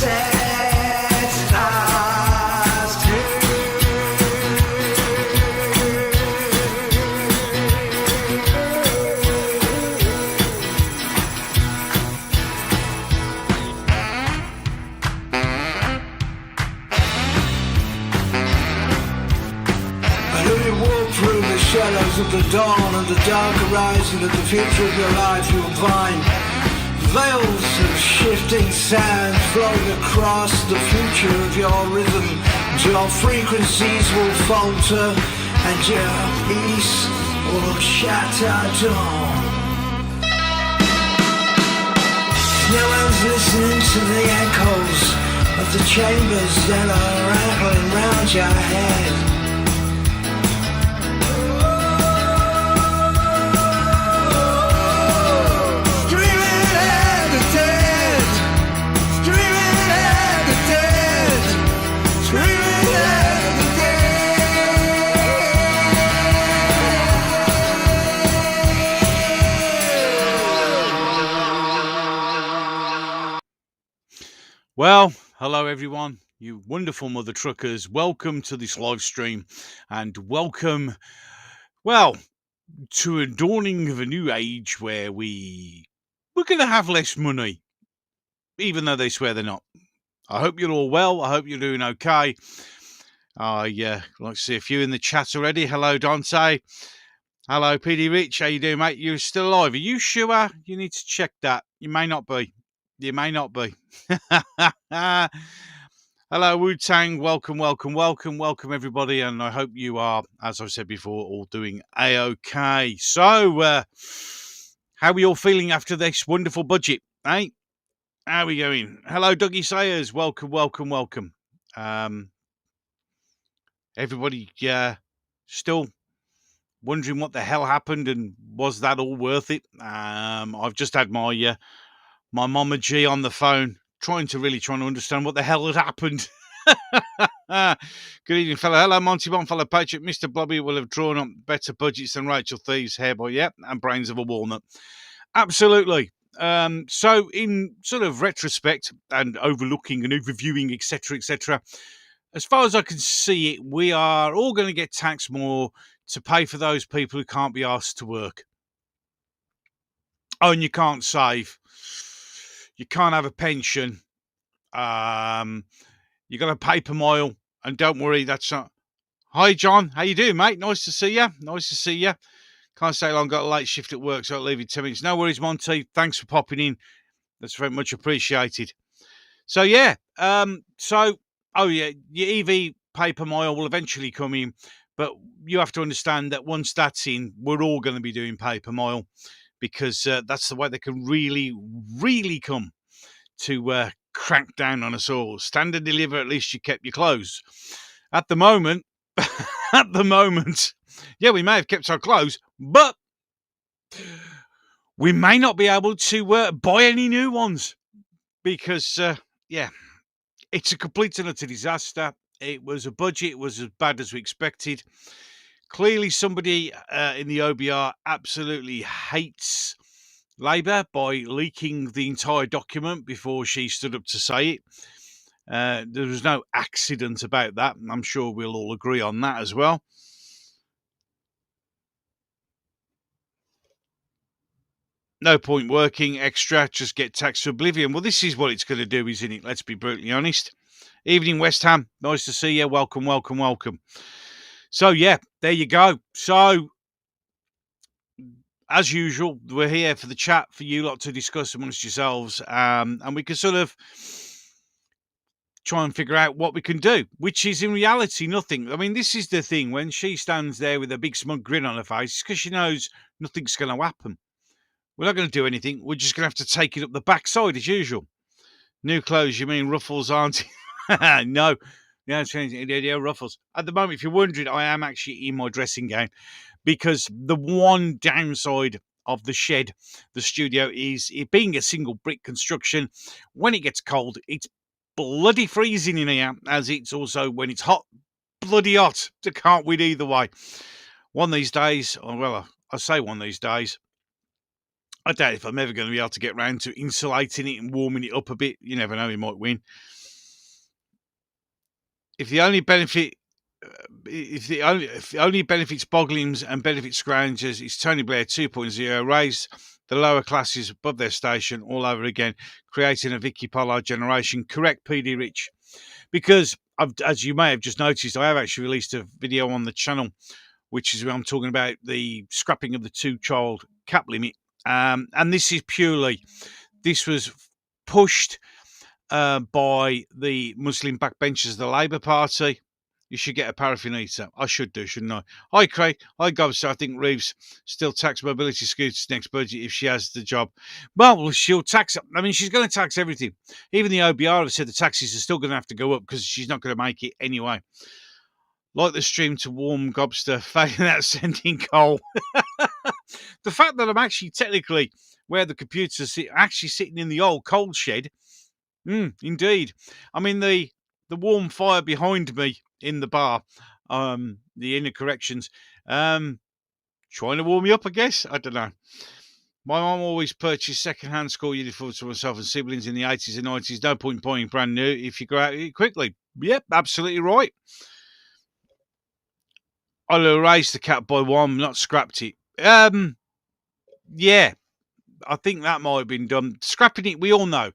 set us free. And as you walk through the shadows of the dawn and the dark horizon of the future of your life, you'll find veils of shifting sound flowing across the future of your rhythm. Your frequencies will falter and your peace will shatter down. No one's listening to the echoes of the chambers that are rattling round your head. Well, hello everyone, you wonderful mother truckers. Welcome to this live stream and welcome, well, to a dawning of a new age where we're going to have less money, even though they swear they're not. I hope you're all well. I hope you're doing okay. Like to see a few in the chat already. Hello, Dante. Hello, PD Rich. How you doing, mate? You're still alive. Are you sure? You need to check that. You may not be. You may not be. Hello, Wu-Tang. Welcome, welcome, welcome, welcome, everybody. And I hope you are, as I've said before, all doing A-OK. So, how are we all feeling after this wonderful budget, eh? How are we going? Hello, Dougie Sayers. Welcome, welcome, welcome. Everybody still wondering what the hell happened and was that all worth it? I've just had my my Mama G on the phone, trying to understand what the hell had happened. Good evening, fella. Hello, Monty Bon, fellow Patriot. Mr. Blobby will have drawn up better budgets than Rachel Thieves' Hairboy, yep, and Brains of a Walnut. Absolutely. So, in sort of retrospect and overlooking and overviewing, etc., as far as I can see it, we are all going to get taxed more to pay for those people who can't be asked to work. Oh, and you can't save. You can't have a pension. You got a paper mile, and don't worry, that's not. Hi, John. How you doing, mate? Nice to see you. Nice to see you. Can't say long. Got a late shift at work, so I'll leave you 10 minutes. No worries, Monty. Thanks for popping in. That's very much appreciated. So yeah. Your EV paper mile will eventually come in, but you have to understand that once that's in, we're all going to be doing paper mile because that's the way they can really, really come to crack down on us all. Stand and deliver. At least you kept your clothes. At the moment, yeah, we may have kept our clothes, but we may not be able to buy any new ones because, it's a complete and utter disaster. It was a budget. It was as bad as we expected. Clearly, somebody in the OBR absolutely hates Labour by leaking the entire document before she stood up to say it. There was no accident about that. I'm sure we'll all agree on that as well. No point working extra, just get taxed to oblivion. Well, this is what it's going to do, isn't it? Let's be brutally honest. Evening, West Ham. Nice to see you. Welcome, welcome, welcome. So, yeah, there you go. So, as usual, we're here for the chat for you lot to discuss amongst yourselves. And we can sort of try and figure out what we can do, which is in reality nothing. I mean, this is the thing. When she stands there with a big smug grin on her face, it's because she knows nothing's going to happen. We're not going to do anything. We're just going to have to take it up the backside as usual. New clothes, you mean ruffles, aren't it? No. Yeah, ruffles. At the moment, if you're wondering, I am actually in my dressing gown because the one downside of the shed, the studio, is it being a single brick construction. When it gets cold, it's bloody freezing in here, as it's also when it's hot, bloody hot. I can't win either way. One of these days, well, I say one of these days, I doubt if I'm ever going to be able to get round to insulating it and warming it up a bit. You never know, he might win. If the only benefit, if the only benefits Boglins and benefits Scroungers is Tony Blair 2.0, raise the lower classes above their station all over again, creating a Vicky Pollard generation. Correct, PD Rich. Because, as you may have just noticed, I have actually released a video on the channel, which is where I'm talking about the scrapping of the 2-child cap limit. And this is purely, this was pushed by the Muslim backbenchers of the Labour Party. You should get a paraffin heater. I should do, shouldn't I? Hi, Craig. Hi, Gobster. I think Reeves still tax mobility scooters next budget if she has the job. Well, she'll tax. I mean, she's going to tax everything. Even the OBR have said the taxes are still going to have to go up because she's not going to make it anyway. Like the stream to warm, Gobster, failing that sending coal. The fact that I'm actually technically where the computers actually sitting in the old coal shed. Indeed. I mean, the warm fire behind me in the bar, the inner corrections, trying to warm me up, I guess. I don't know. My mum always purchased second-hand school uniforms for myself and siblings in the 80s and 90s. No point in buying brand new if you go out it quickly. Yep, absolutely right. I'll erase the cap by one, not scrapped it. Yeah, I think that might have been done. Scrapping it, we all know.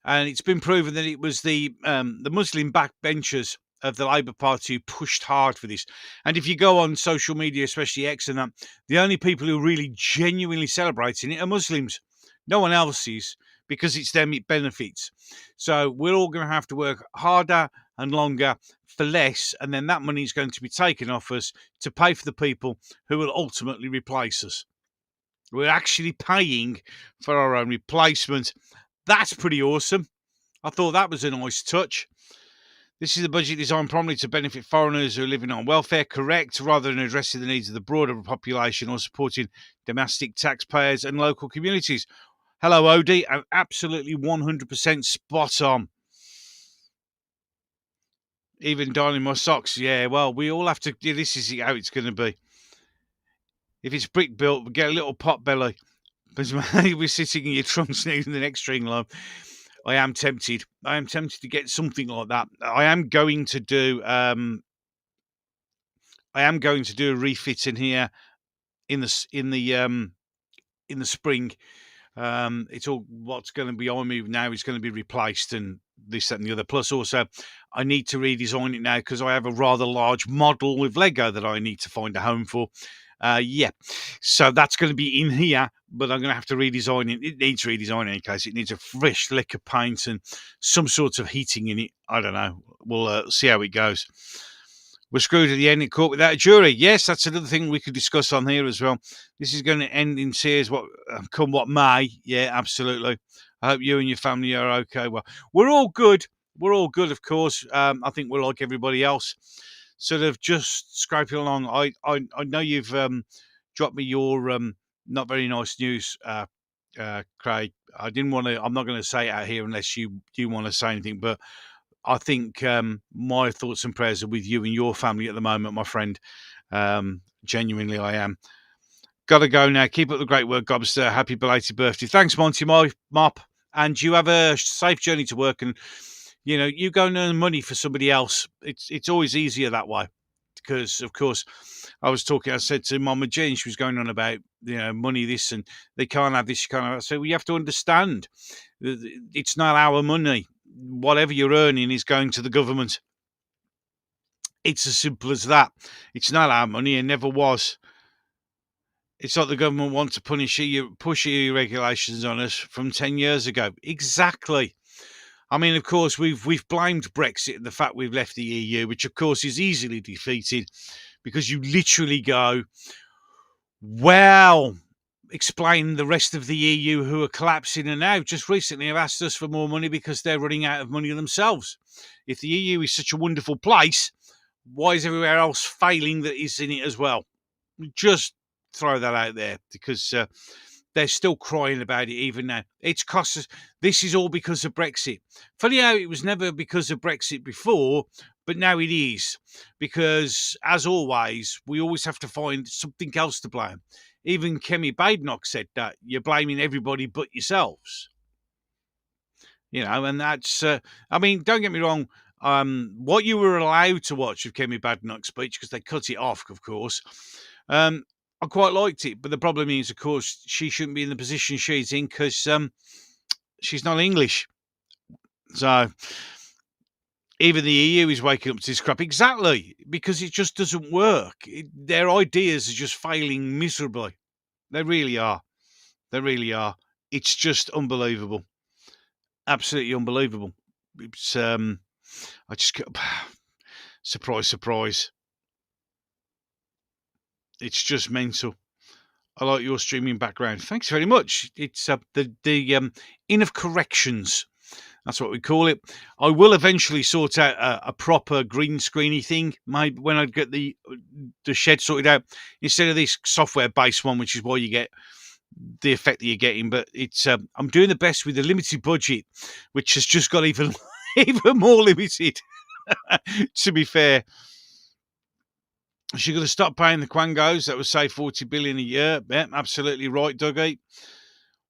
And it's been proven that it was the Muslim backbenchers of the Labour Party who pushed hard for this. And if you go on social media, especially X and that, the only people who are really genuinely celebrating it are Muslims. No one else is, because it's them it benefits. So we're all going to have to work harder and longer for less, and then that money is going to be taken off us to pay for the people who will ultimately replace us. We're actually paying for our own replacement. That's pretty awesome. I thought that was a nice touch. This is a budget designed primarily to benefit foreigners who are living on welfare, correct, rather than addressing the needs of the broader population or supporting domestic taxpayers and local communities. Hello, Odie, and absolutely 100% spot on. Even darning my socks. Yeah, well, we all have to. Yeah, this is how it's going to be. If it's brick built, we get a little pot belly. Because we're sitting in your trunks in the next string line. I am tempted. I am tempted to get something like that. I am going to do. I am going to do a refit in here in the spring. It's all what's going to be on me now is going to be replaced and this, that, and the other. Plus, also, I need to redesign it now because I have a rather large model with Lego that I need to find a home for. Yeah, so that's going to be in here, but I'm going to have to redesign it. It needs redesign in any case. It needs a fresh lick of paint and some sort of heating in it. I don't know. We'll see how it goes. We're screwed at the end in court without a jury. Yes, that's another thing we could discuss on here as well. This is going to end in tears, come what may. Yeah, absolutely. I hope you and your family are okay. Well, we're all good. We're all good, of course. I think we're like everybody else. Sort of just scraping along. I know you've dropped me your not very nice news, Craig. I didn't want to. I'm not going to say it out here unless you do want to say anything. But I think my thoughts and prayers are with you and your family at the moment, my friend. Genuinely, I am. Got to go now. Keep up the great work, Gobster. Happy belated birthday. Thanks, Monty Mop. And you have a safe journey to work. And you know, you go and earn money for somebody else. It's always easier that way. Because, of course, I said to Mama Jane, she was going on about, you know, money, this, and they can't have this, you can't have that. So we have to understand it's not our money. Whatever you're earning is going to the government. It's as simple as that. It's not our money and never was. It's like the government wants to push EU regulations on us from 10 years ago. Exactly. I mean, of course, we've blamed Brexit and the fact we've left the EU, which, of course, is easily defeated because you literally go, well, explain the rest of the EU who are collapsing and now just recently have asked us for more money because they're running out of money themselves. If the EU is such a wonderful place, why is everywhere else failing that is in it as well? Just throw that out there because they're still crying about it even now. It's cost us. This is all because of Brexit. Funny how it was never because of Brexit before, but now it is. Because, as always, we always have to find something else to blame. Even Kemi Badenoch said that you're blaming everybody but yourselves. And that's, I mean, don't get me wrong. What you were allowed to watch of Kemi Badenoch's speech, because they cut it off, of course, I quite liked it. But the problem is, of course, she shouldn't be in the position she's in because she's not English. So even the EU is waking up to this crap. Exactly, because it just doesn't work. Their ideas are just failing miserably. They really are. They really are. It's just unbelievable. Absolutely unbelievable. It's I just surprise, surprise. It's just mental. I like your streaming background. Thanks very much. It's the Inn of Corrections. That's what we call it. I will eventually sort out a proper green screeny thing. Maybe when I get the shed sorted out, instead of this software-based one, which is why you get the effect that you're getting. But it's I'm doing the best with the limited budget, which has just got even more limited. To be fair, she's going to stop paying the Quangos. That would save 40 billion a year. Yeah, absolutely right, Dougie.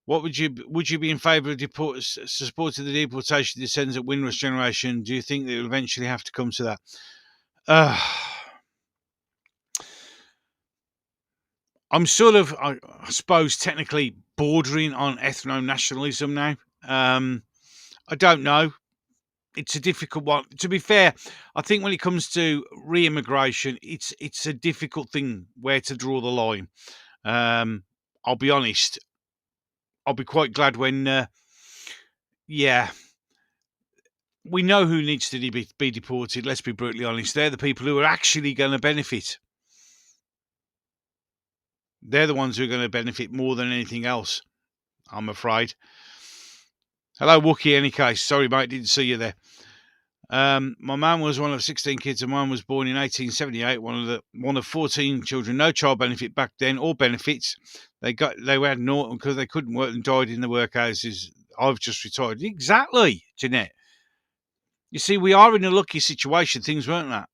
What would you be in favour of supporting the deportation of the descendants of Windrush generation? Do you think they will eventually have to come to that? I'm sort of, I suppose, technically bordering on ethno-nationalism now. I don't know. It's a difficult one. To be fair, I think when it comes to re-immigration, it's a difficult thing where to draw the line. I'll be honest. I'll be quite glad when, we know who needs to be deported. Let's be brutally honest. They're the people who are actually going to benefit. They're the ones who are going to benefit more than anything else, I'm afraid. Hello, Wookie, any case. Sorry, mate, didn't see you there. My mum was one of 16 kids, and mine was born in 1878. One of 14 children. No child benefit back then, or benefits. They had naught because they couldn't work and died in the workhouses. I've just retired. Exactly, Jeanette. You see, we are in a lucky situation. Things weren't that.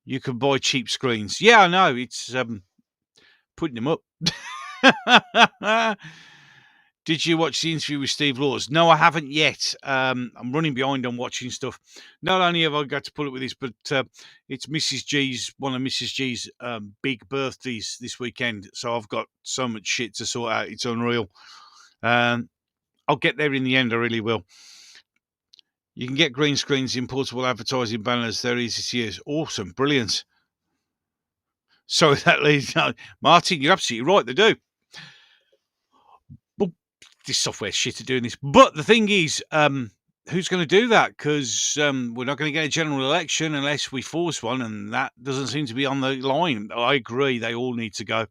You can buy cheap screens. Yeah, I know. It's putting them up. Did you watch the interview with Steve Laws? No, I haven't yet. I'm running behind on watching stuff. Not only have I got to pull it with this, but it's one of Mrs. G's big birthdays this weekend. So I've got so much shit to sort out. It's unreal. I'll get there in the end. I really will. You can get green screens in portable advertising banners. They're easy to use. Awesome. Brilliant. Sorry, that leads on. Martin, you're absolutely right. They do. This software's shit at doing this. But the thing is, who's going to do that? Because we're not going to get a general election unless we force one, and that doesn't seem to be on the line. I agree. They all need to go.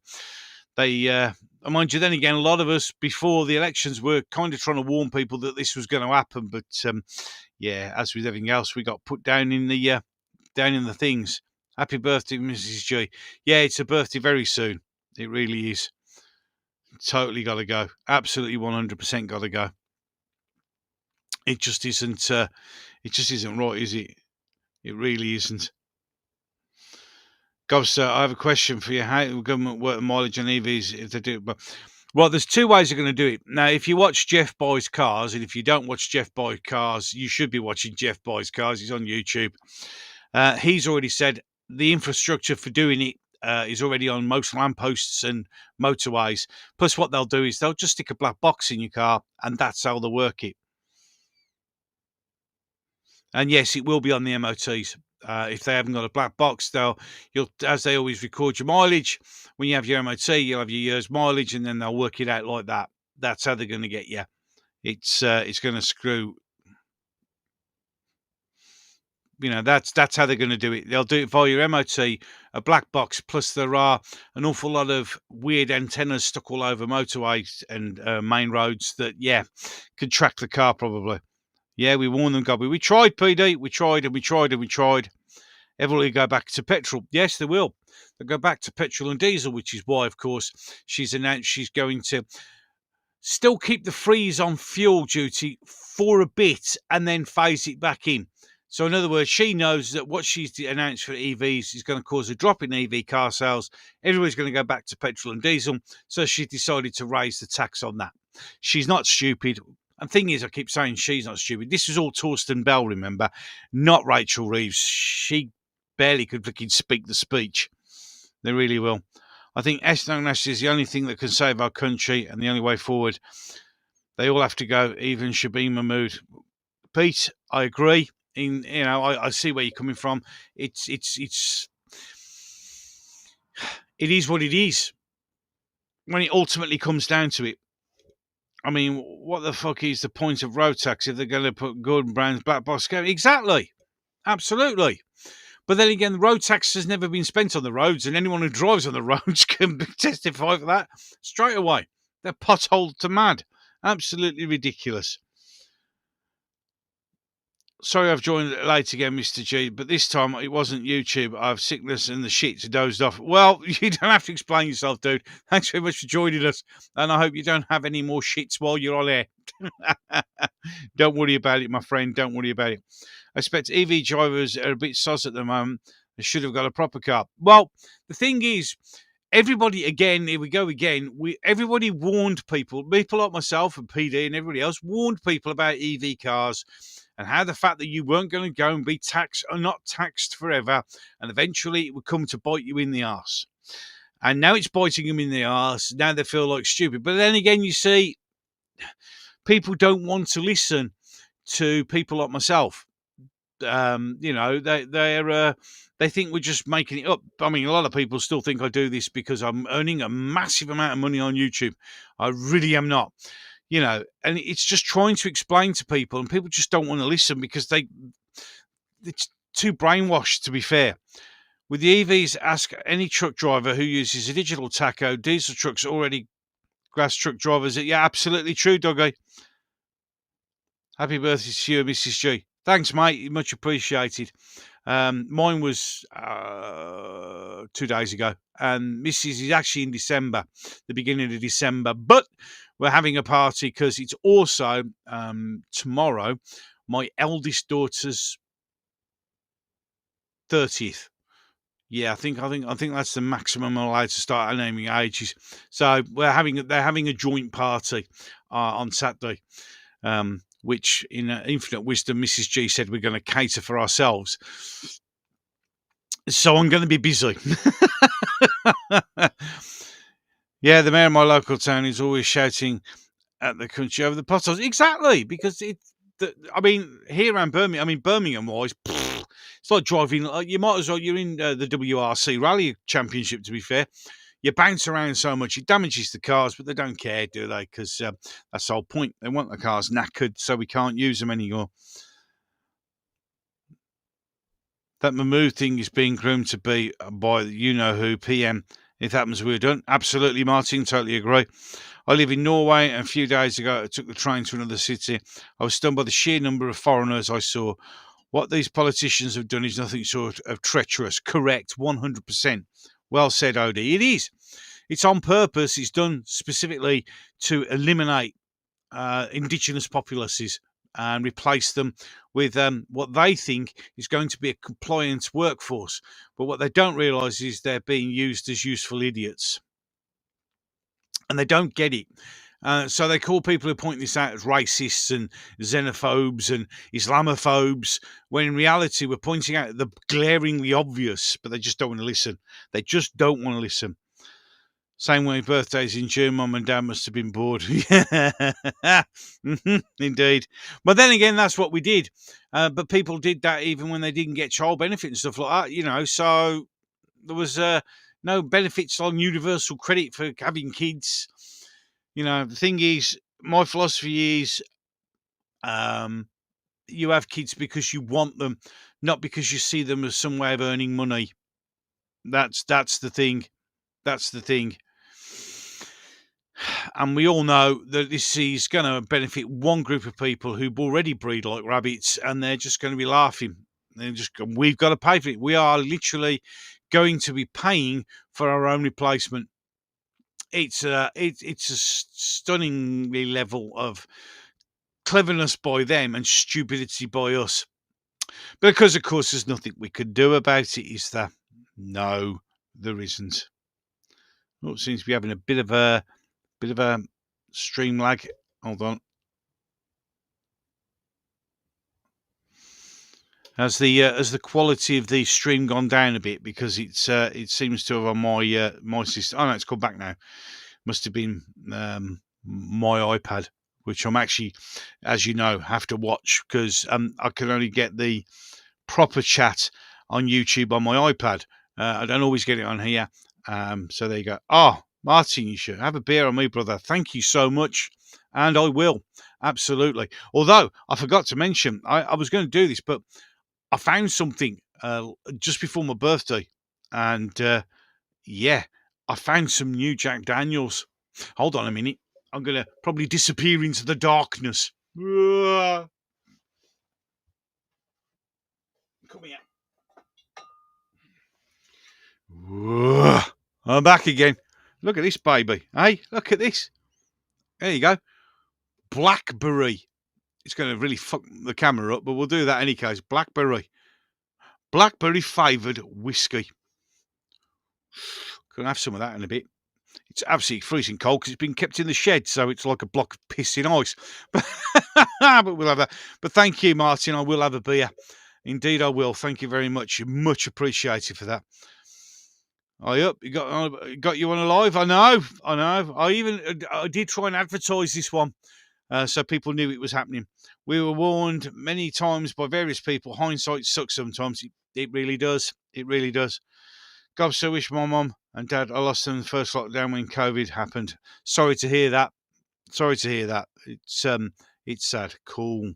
Mind you, then again, a lot of us before the elections were kind of trying to warn people that this was going to happen. But as with everything else, we got put down in the things. Happy birthday, Mrs. G. Yeah, it's a birthday very soon. It really is. Totally got to go. Absolutely 100% got to go. It just isn't. It just isn't right, is it? It really isn't. Gobster, I have a question for you. How will government work the mileage on EVs if they do it? Well, there's two ways they're going to do it. Now, if you watch Jeff Buys Cars, and if you don't watch Jeff Buys Cars, you should be watching Jeff Buys Cars. He's on YouTube. He's already said the infrastructure for doing it is already on most lampposts and motorways. Plus, what they'll do is they'll just stick a black box in your car, and that's how they'll work it. And yes, it will be on the MOTs. If they haven't got a black box, as they always record your mileage. When you have your MOT, you'll have your year's mileage, and then they'll work it out like that. That's how they're going to get you. It's going to screw. That's how they're going to do it. They'll do it via your MOT, a black box, plus there are an awful lot of weird antennas stuck all over motorways and main roads that, can track the car probably. Yeah, we warned them, Gobby. We tried, PD. We tried and we tried and we tried. Everybody will go back to petrol. Yes, they will. They'll go back to petrol and diesel, which is why, of course, she's announced she's going to still keep the freeze on fuel duty for a bit and then phase it back in. So in other words, she knows that what she's announced for EVs is going to cause a drop in EV car sales. Everybody's going to go back to petrol and diesel. So she decided to raise the tax on that. She's not stupid. And thing is, I keep saying she's not stupid. This was all Torsten Bell, remember, not Rachel Reeves. She barely could fucking speak the speech. They really will. I think ethno-nationalism is the only thing that can save our country and the only way forward. They all have to go, even Shabim Mahmood. Pete, I agree. I see where you're coming from. It is what it is. When it ultimately comes down to it, I mean, what the fuck is the point of road tax if they're going to put Gordon Brown's black box scale? Exactly, absolutely. But then again, the road tax has never been spent on the roads, and anyone who drives on the roads can testify for that straight away. They're potholed to mad. Absolutely ridiculous. Sorry I've joined late again, Mr. G, but this time it wasn't YouTube. I have sickness and the shits dozed off. Well, you don't have to explain yourself, dude. Thanks very much for joining us, and I hope you don't have any more shits while you're on air. Don't worry about it, my friend. Don't worry about it. I expect EV drivers are a bit sus at the moment. They should have got a proper car. Well, the thing is, everybody, again, here we go again, everybody warned people like myself and PD and everybody else, warned people about EV cars and how the fact that you weren't going to go and be taxed or not taxed forever, and eventually it would come to bite you in the arse. And now it's biting them in the arse. Now they feel like stupid. But then again, you see, people don't want to listen to people like myself. They think we're just making it up. I mean, a lot of people still think I do this because I'm earning a massive amount of money on YouTube. I really am not. And it's just trying to explain to people, and people just don't want to listen because it's too brainwashed, to be fair. With the EVs, ask any truck driver who uses a digital tacho. Diesel trucks already grass truck drivers. Yeah, absolutely true, Doggy. Happy birthday to you, Mrs. G. Thanks, mate. Much appreciated. Mine was 2 days ago, and Mrs. is actually in December, the beginning of December. But we're having a party because it's also tomorrow my eldest daughter's 30th. Yeah, I think that's the maximum I'm allowed to start naming ages. So they're having a joint party on Saturday. Which, in infinite wisdom, Mrs. G said we're going to cater for ourselves. So I'm going to be busy. Yeah, the mayor of my local town is always shouting at the country over the potholes. Exactly, because here around Birmingham, Birmingham-wise, it's like driving. You might as well. You're in the WRC Rally Championship, to be fair. You bounce around so much, it damages the cars, but they don't care, do they? Because that's the whole point. They want the cars knackered so we can't use them anymore. That Mahmood thing is being groomed to be by you-know-who PM. If that happens, we're done. Absolutely, Martin. Totally agree. I live in Norway, and a few days ago, I took the train to another city. I was stunned by the sheer number of foreigners I saw. What these politicians have done is nothing short of treacherous. Correct, 100%. Well said, Odie. It is. It's on purpose. It's done specifically to eliminate indigenous populaces and replace them with what they think is going to be a compliant workforce. But what they don't realise is they're being used as useful idiots. And they don't get it. So they call people who point this out as racists and xenophobes and Islamophobes, when in reality we're pointing out the glaringly obvious, but they just don't want to listen. They just don't want to listen. Same way birthdays in June, Mum and Dad must have been bored. Indeed. But then again, that's what we did. But people did that even when they didn't get child benefit and stuff like that, so there was no benefits on universal credit for having kids. The thing is, my philosophy is you have kids because you want them, not because you see them as some way of earning money. That's the thing. That's the thing. And we all know that this is going to benefit one group of people who already breed like rabbits, and they're just going to be laughing. We've got to pay for it. We are literally going to be paying for our own replacement. It's a stunningly level of cleverness by them and stupidity by us. Because, of course, there's nothing we could do about it, is there? No, there isn't. Oh, it seems to be having a bit of a stream lag. Hold on. Has the quality of the stream gone down a bit because it seems to have on my my system. Oh no, it's come back now. Must have been my iPad, which I'm actually, as you know, have to watch because I can only get the proper chat on YouTube on my iPad. I don't always get it on here. So there you go. Oh, Martin, you should have a beer on me, brother. Thank you so much, and I will absolutely. Although I forgot to mention, I was going to do this, but I found something just before my birthday, and yeah, I found some new Jack Daniels. Hold on a minute. I'm going to probably disappear into the darkness. Come here. I'm back again. Look at this, baby. Hey, look at this. There you go. Blackberry. It's going to really fuck the camera up, but we'll do that in any case. Blackberry flavoured whiskey. Gonna have some of that in a bit. It's absolutely freezing cold because it's been kept in the shed, so it's like a block of piss in ice. But we'll have that. But thank you, Martin. I will have a beer. Indeed, I will. Thank you very much. Much appreciated for that. Up, you got you on a live. I know. I did try and advertise this one, so people knew it was happening. We were warned many times by various people. Hindsight sucks sometimes. It really does. It really does. God, so wish my mum and dad I lost them in the first lockdown when COVID happened. Sorry to hear that. It's sad. Cool.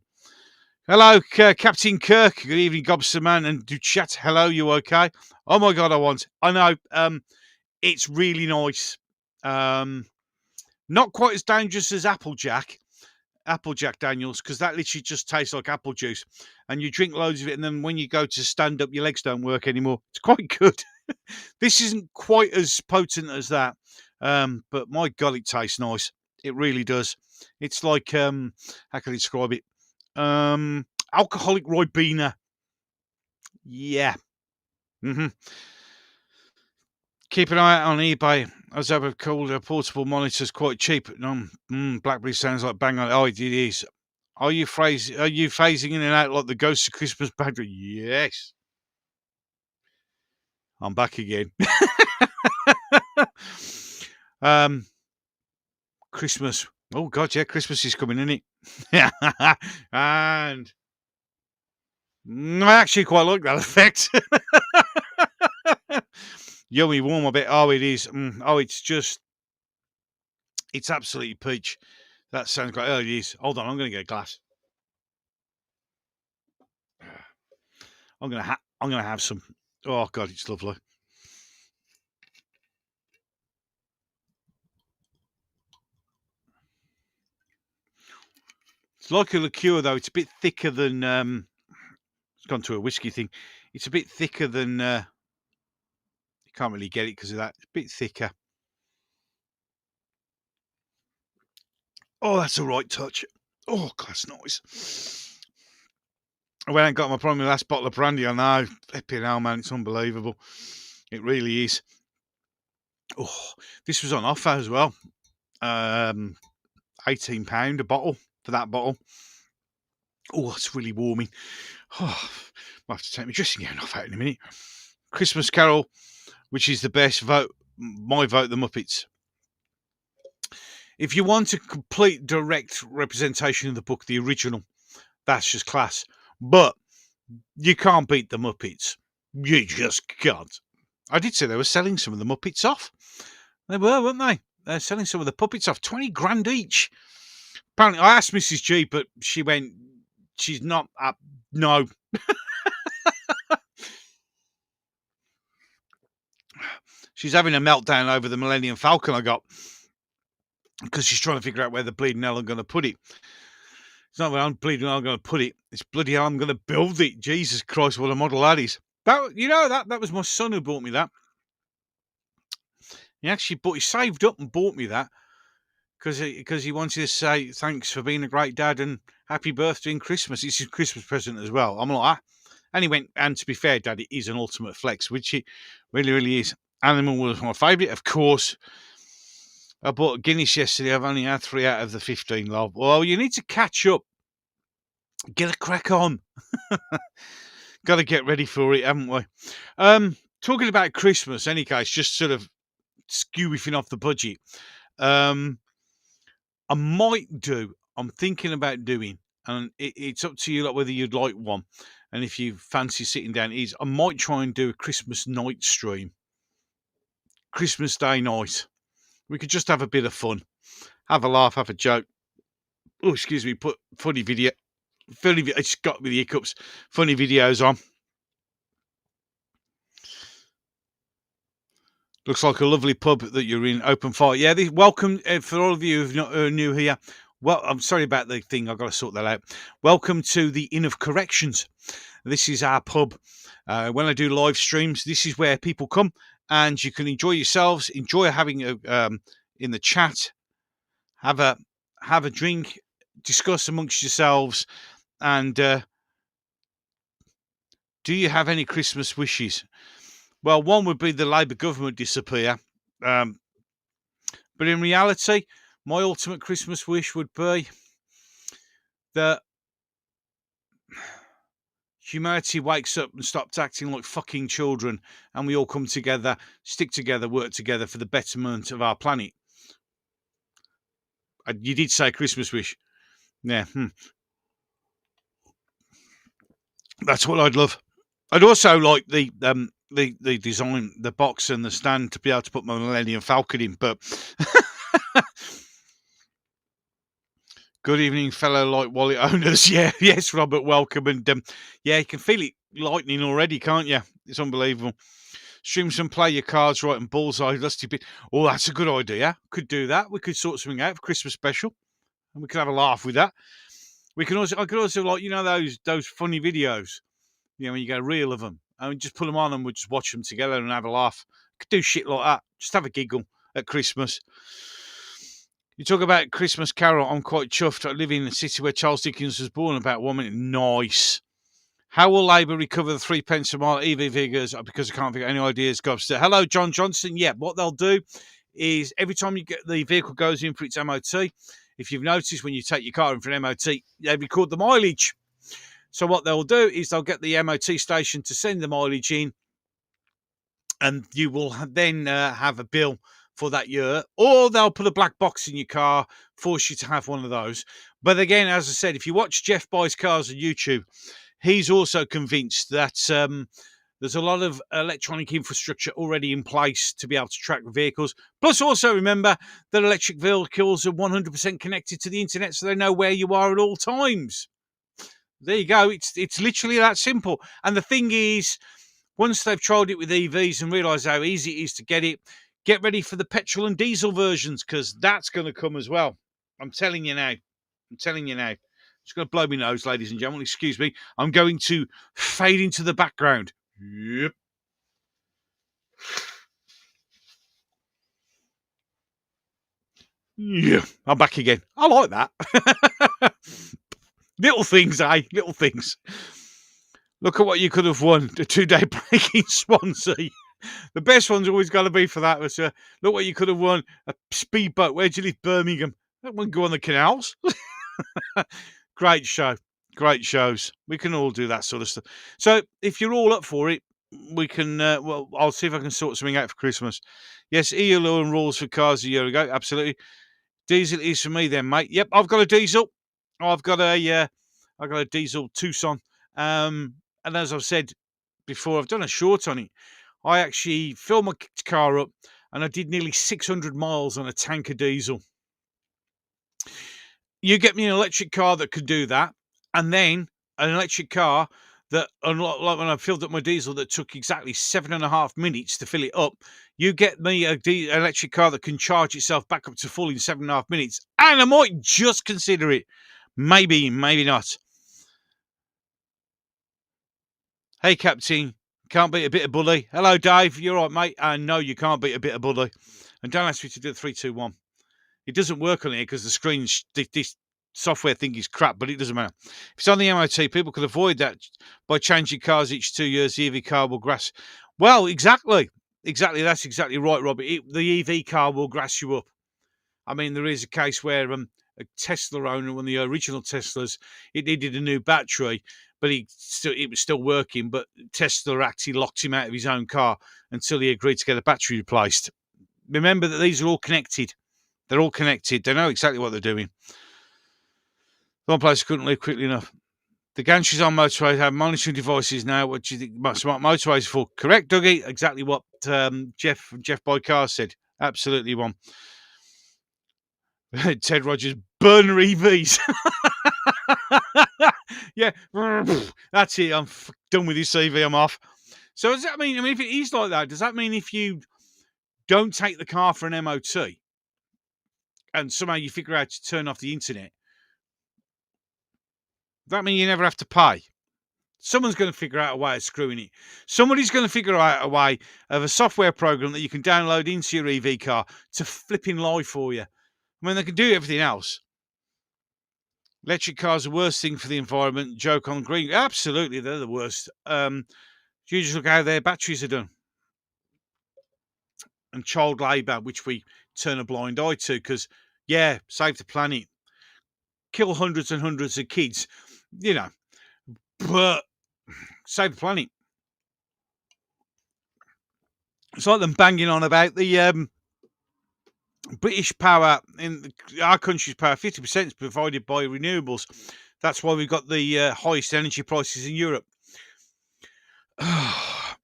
Hello, Captain Kirk. Good evening, Gobster Man and Duchat. Hello, you okay? Oh my God, I know. It's really nice. Not quite as dangerous as Applejack Daniels, because that literally just tastes like apple juice. And you drink loads of it, and then when you go to stand up, your legs don't work anymore. It's quite good. This isn't quite as potent as that, but my God, it tastes nice. It really does. It's like, how can I describe it? Alcoholic Ribena. Yeah. Keep an eye out on eBay. As I've called portable monitors quite cheap. BlackBerry sounds like bang on. Oh, it is. Are you phasing in and out like the Ghost of Christmas battery? Yes. I'm back again. Christmas. Oh God, yeah, Christmas is coming, isn't it? And I actually quite like that effect. Yummy warm a bit. Oh, it is. It's absolutely peach. That sounds great. Oh, it is. Hold on, I'm going to get a glass. I'm going to have some. Oh God, it's lovely. It's like a liqueur, though. It's a bit thicker than. It's gone to a whiskey thing. It's a bit thicker than. You can't really get it because of that. It's a bit thicker. Oh, that's a right touch. Oh, God, that's nice. I went and got my last bottle of brandy. I know. Flipping hell, man. It's unbelievable. It really is. Oh, this was on offer as well. £18 a bottle for that bottle. Oh, it's really warming. Oh, I'll have to take my dressing gown off out in a minute. Christmas Carol, which is the best vote. My vote, The Muppets. If you want a complete direct representation of the book, the original, that's just class. But you can't beat The Muppets. You just can't. I did say they were selling some of the Muppets off. They were, weren't they? They're selling some of the puppets off. 20 grand each. Apparently, I asked Mrs. G, but she went, she's not, no. She's having a meltdown over the Millennium Falcon I got. Because she's trying to figure out where the bleeding hell I'm going to put it. It's not where I'm bleeding hell I'm going to put it. It's bloody hell I'm going to build it. Jesus Christ, what a model that is. That was my son who bought me that. He saved up and bought me that. Because he wanted to say thanks for being a great dad and happy birthday and Christmas. It's his Christmas present as well. I'm like, And he went, and to be fair, Dad, it is an ultimate flex, which it really, really is. Animal was my favourite, of course. I bought a Guinness yesterday. I've only had 3 out of the 15, love. Well, you need to catch up. Get a crack on. Got to get ready for it, haven't we? Talking about Christmas, any case, just sort of skewing off the budget. I'm thinking about doing, and it's up to you, like, whether you'd like one, and if you fancy sitting down, I might try and do a Christmas night stream, Christmas Day night. We could just have a bit of fun, have a laugh, have a joke. Oh, excuse me, put funny video. It's got me the hiccups. Funny videos on. Looks like a lovely pub that you're in. Open fire. Yeah, welcome for all of you who've not new here. Well, I'm sorry about the thing. I've got to sort that out. Welcome to the Inn of Corrections. This is our pub. When I do live streams, this is where people come and you can enjoy yourselves, enjoy having a in the chat, have a drink, discuss amongst yourselves, and do you have any Christmas wishes? Well, one would be the Labour government disappear. But in reality, my ultimate Christmas wish would be that humanity wakes up and stops acting like fucking children, and we all come together, stick together, work together for the betterment of our planet. You did say Christmas wish. Yeah. That's what I'd love. I'd also like the design, the box and the stand to be able to put my Millennium Falcon in, but good evening, fellow light wallet owners. Yeah, yes, Robert, welcome. And yeah, you can feel it lightning already, can't you? It's unbelievable. Stream some Play Your Cards Right and Bullseye Lusty Bit. Oh, that's a good idea. Could do that. We could sort something out for Christmas special, and we could have a laugh with that. I could also, like, you know, those funny videos, you know, when you go reel of them, and just put them on and we'll just watch them together and have a laugh. Could do shit like that. Just have a giggle at Christmas. You talk about Christmas Carol. I'm quite chuffed. I live in the city where Charles Dickens was born. About 1 minute. Nice. How will Labour recover the 3 pence a mile EV figures? Because I can't figure any ideas. Gobster. Hello, John Johnson. Yeah, what they'll do is every time you get the vehicle goes in for its MOT, if you've noticed when you take your car in for an MOT, they record the mileage. So what they'll do is they'll get the MOT station to send the mileage in, and you will then have a bill for that year, or they'll put a black box in your car, force you to have one of those. But again, as I said, if you watch Jeff Buys Cars on YouTube, he's also convinced that there's a lot of electronic infrastructure already in place to be able to track vehicles. Plus, also remember that electric vehicles are 100% connected to the internet, so they know where you are at all times. There you go. It's literally that simple. And the thing is, once they've tried it with EVs and realised how easy it is to get it, get ready for the petrol and diesel versions, because that's going to come as well. I'm telling you now. Just going to blow my nose, ladies and gentlemen. Excuse me. I'm going to fade into the background. Yep. Yeah, I'm back again. I like that. Little things, eh? Little things. Look at what you could have won. The 2-day break in Swansea. The best one's always got to be for that. Was, look what you could have won. A speedboat. Where'd you live? Birmingham. That wouldn't go on the canals. Great show. Great shows. We can all do that sort of stuff. So if you're all up for it, we can, well, I'll see if I can sort something out for Christmas. Yes, EU law and rules for cars a year ago. Absolutely. Diesel is for me then, mate. Yep, I've got a diesel. I've got a diesel Tucson. And as I've said before, I've done a short on it. I actually filled my car up and I did nearly 600 miles on a tank of diesel. You get me an electric car that could do that, and then an electric car that, like when I filled up my diesel, that took exactly 7.5 minutes to fill it up. You get me an electric car that can charge itself back up to full in 7.5 minutes, and I might just consider it. Maybe, maybe not. Hey, Captain. Can't beat a bit of bully. Hello, Dave. You're right, mate. No, you can't beat a bit of bully. And don't ask me to do 3, 2, 1. It doesn't work on here because the screen's software thing is crap, but it doesn't matter. If it's on the MOT, people can avoid that by changing cars each 2 years. The EV car will grass. Well, exactly. That's exactly right, Robert. The EV car will grass you up. I mean, there is a case where a Tesla owner, one of the original Teslas, it needed a new battery, but it was still working. But Tesla actually locked him out of his own car until he agreed to get the battery replaced. Remember that these are all connected. They're all connected. They know exactly what they're doing. One place I couldn't leave quickly enough. The gantries on motorways have monitoring devices now. What do you think smart motorways for? Correct, Dougie. Exactly what Jeff by Car said. Absolutely one. Ted Rogers, burner EVs. Yeah, that's it. I'm done with this EV. I'm off. So does that mean? I mean, if it is like that, does that mean if you don't take the car for an MOT and somehow you figure out to turn off the internet, that means you never have to pay? Someone's going to figure out a way of screwing it. Somebody's going to figure out a way of a software program that you can download into your EV car to flipping lie for you. I mean, they can do everything else. Electric cars are the worst thing for the environment. Joke on green. Absolutely, they're the worst. You just look how their batteries are done. And child labour, which we turn a blind eye to because, yeah, save the planet. Kill hundreds and hundreds of kids, but save the planet. It's like them banging on about the British power in our country's power. 50% is provided by renewables. That's why we've got the highest energy prices in Europe. I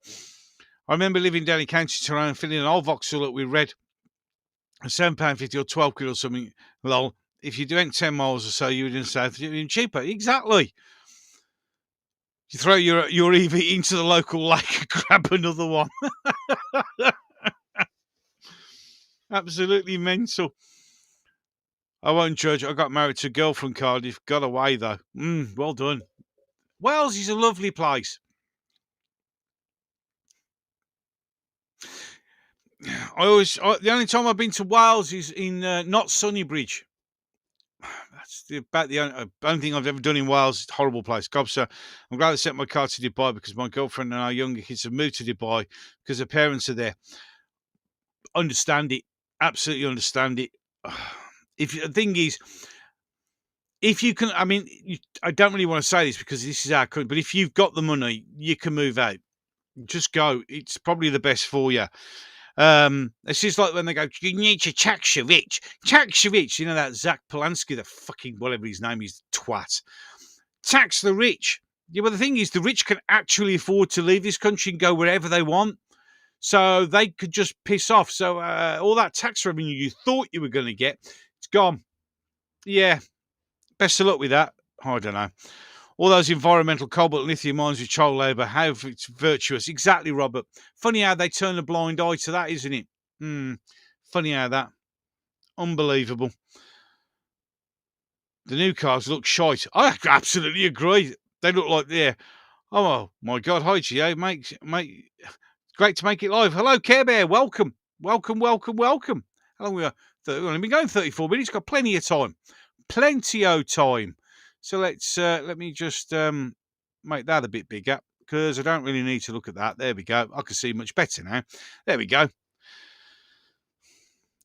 remember living down in County Tyrone and filling an old Vauxhall that we read £7.50 or 12 quid or something. Lol. If you went 10 miles or so, you would in South, even cheaper. Exactly. You throw your EV into the local lake and grab another one. Absolutely mental. I won't judge. I got married to a girl from Cardiff. Got away, though. Well done. Wales is a lovely place. The only time I've been to Wales is in not Sunnybridge. That's about the only thing I've ever done in Wales. It's a horrible place. God, sir, I'm glad I sent my car to Dubai because my girlfriend and our younger kids have moved to Dubai because their parents are there. Understand it. Absolutely understand it. The thing is, if you can, I mean, I don't really want to say this because this is our country, but if you've got the money, you can move out. Just go. It's probably the best for you. It's just like when they go, you need to tax your rich. Tax your rich. You know that Zach Polanski, the fucking whatever his name is, twat. Tax the rich. Yeah, well, the thing is, the rich can actually afford to leave this country and go wherever they want. So they could just piss off. So all that tax revenue you thought you were going to get, it's gone. Yeah. Best of luck with that. I don't know. All those environmental cobalt and lithium mines with child labour, how it's virtuous. Exactly, Robert. Funny how they turn a blind eye to that, isn't it? Funny how that. Unbelievable. The new cars look shite. I absolutely agree. They look like they're... Oh, my God. Hi, GA. Mate. Great to make it live. Hello, Care Bear. Welcome. How long we are? We've only been going 34 minutes. Got plenty of time. Plenty of time. So let me just make that a bit bigger because I don't really need to look at that. There we go. I can see much better now. There we go.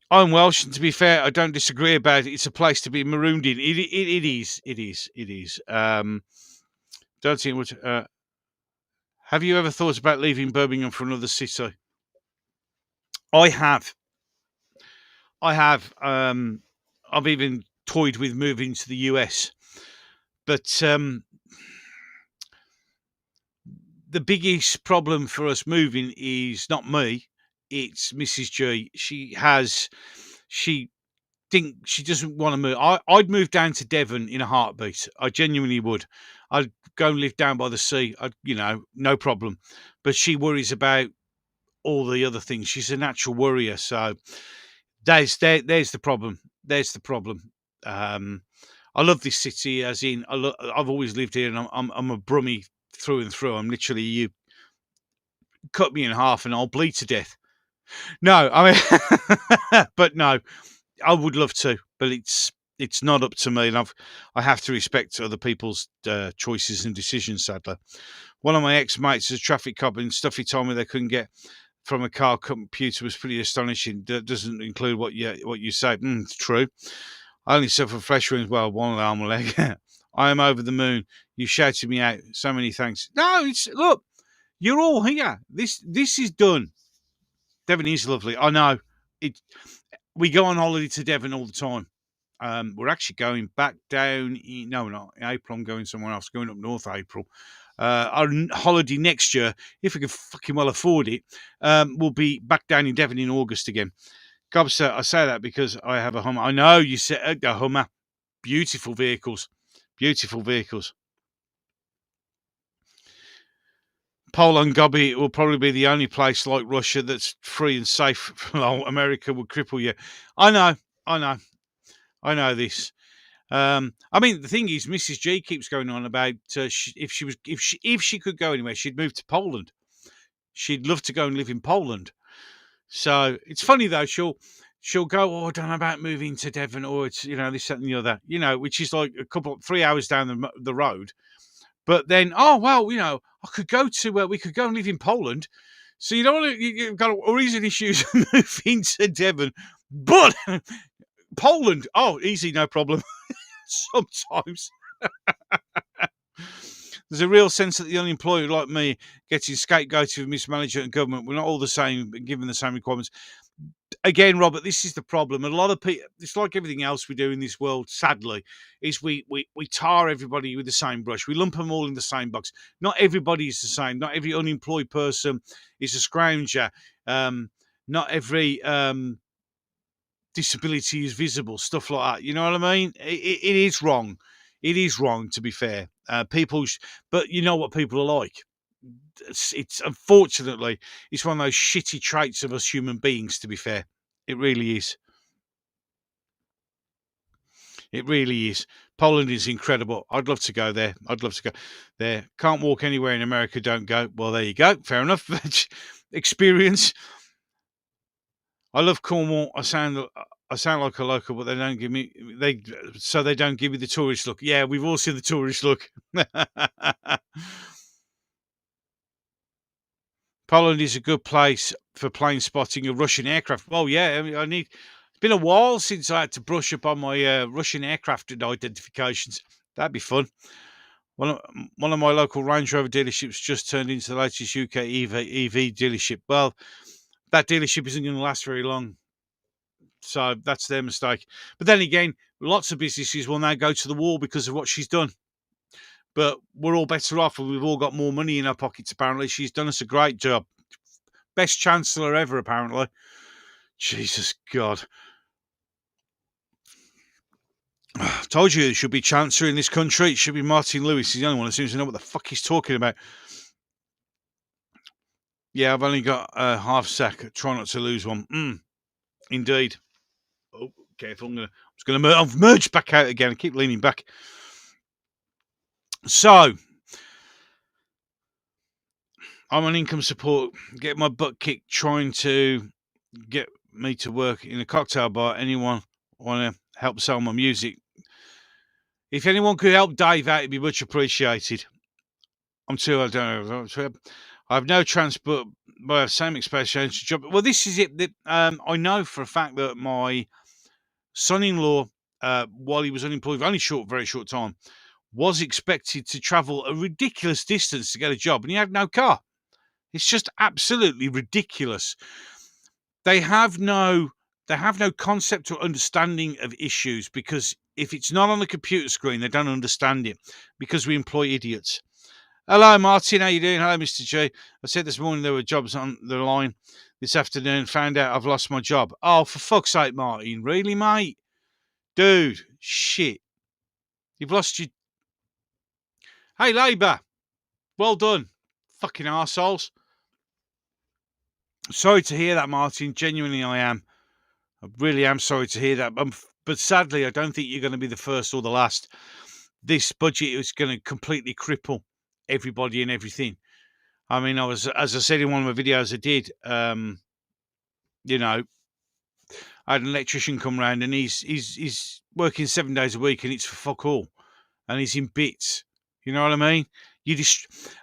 I'm Welsh, and to be fair, I don't disagree about it. It's a place to be marooned in. It is. Don't think what. Have you ever thought about leaving Birmingham for another city? I have. I've even toyed with moving to the US. But the biggest problem for us moving is not me, it's Mrs. G. She doesn't want to move. I'd move down to Devon in a heartbeat. I genuinely would. I'd go and live down by the sea. No problem. But she worries about all the other things. She's a natural worrier. So there's the problem. I love this city, as in I've always lived here, and I'm a Brummie through and through. I'm literally, you cut me in half and I'll bleed to death. No, I mean, but no, I would love to, but it's It's not up to me, and I have to respect other people's choices and decisions. Sadly, one of my ex-mates is a traffic cop, and stuff he told me they couldn't get from a car computer was pretty astonishing. That doesn't include what you say. It's true. I only suffer flesh wounds. Well, one arm and leg. I am over the moon. You shouted me out. So many thanks. No, look. You're all here. This is done. Devon is lovely. I know. We go on holiday to Devon all the time. We're actually going back down. No, not in April. I'm going somewhere else. Going up north April. Our holiday next year, if we can fucking well afford it, we'll be back down in Devon in August again. Gobster, I say that because I have a Hummer. I know you said a Hummer. Beautiful vehicles. Beautiful vehicles. Poland, Gobi will probably be the only place like Russia that's free and safe. America would cripple you. I know this. I mean, the thing is, Mrs. G keeps going on about if she could go anywhere, she'd move to Poland. She'd love to go and live in Poland. So it's funny though. She'll go, oh, I don't know about moving to Devon, or it's this, that, and the other. Which is like 3 hours down the road. But then, oh well, I could go to we could go and live in Poland. So you've got all these issues moving to Devon, but Poland, oh, easy, no problem. Sometimes there's a real sense that the unemployed like me getting scapegoated with mismanagement and government. We're not all the same, given the same requirements. Again, Robert, this is the problem. A lot of people, it's like everything else we do in this world, sadly, is we tar everybody with the same brush. We lump them all in the same box. Not everybody is the same. Not every unemployed person is a scrounger. Not every disability is visible, stuff like that. You know what I mean? It is wrong. It is wrong, to be fair. But you know what people are like. It's unfortunately, it's one of those shitty traits of us human beings, to be fair. It really is. It really is. Poland is incredible. I'd love to go there. Can't walk anywhere in America, don't go. Well, there you go. Fair enough. Experience. I love Cornwall. I sound like a local, but they don't give me they don't give me the tourist look. Yeah, we've all seen the tourist look. Poland is a good place for plane spotting of Russian aircraft. Well, yeah, it's been a while since I had to brush up on my Russian aircraft identifications. That'd be fun. One of my local Range Rover dealerships just turned into the latest UK EV dealership. Well, that dealership isn't going to last very long. So that's their mistake. But then again, lots of businesses will now go to the wall because of what she's done. But we're all better off, and we've all got more money in our pockets, apparently. She's done us a great job. Best chancellor ever, apparently. Jesus God. I told you there should be chancellor in this country. It should be Martin Lewis. He's the only one who seems to know what the fuck he's talking about. Yeah, I've only got a half sec. Try not to lose one. Indeed. Oh, careful. I've merged back out again. I keep leaning back. So, I'm on income support, get my butt kicked trying to get me to work in a cocktail bar. Anyone want to help sell my music? If anyone could help Dave out, it'd be much appreciated. I don't know. I have no transport, but I have same experience job. Well, this is it. I know for a fact that my son-in-law, while he was unemployed, only very short time, was expected to travel a ridiculous distance to get a job, and he had no car. It's just absolutely ridiculous. They have no concept or understanding of issues, because if it's not on the computer screen, they don't understand it, because we employ idiots. Hello, Martin. How you doing? Hello, Mr. G. I said this morning there were jobs on the line this afternoon. Found out I've lost my job. Oh, for fuck's sake, Martin. Really, mate? Dude, shit. You've lost your... Hey, Labour. Well done. Fucking arseholes. Sorry to hear that, Martin. Genuinely, I am. I really am sorry to hear that. But sadly, I don't think you're going to be the first or the last. This budget is going to completely cripple everybody and everything. I mean, as I said in one of my videos I did, I had an electrician come round, and he's working 7 days a week, and it's for fuck all, and he's in bits. You know what I mean?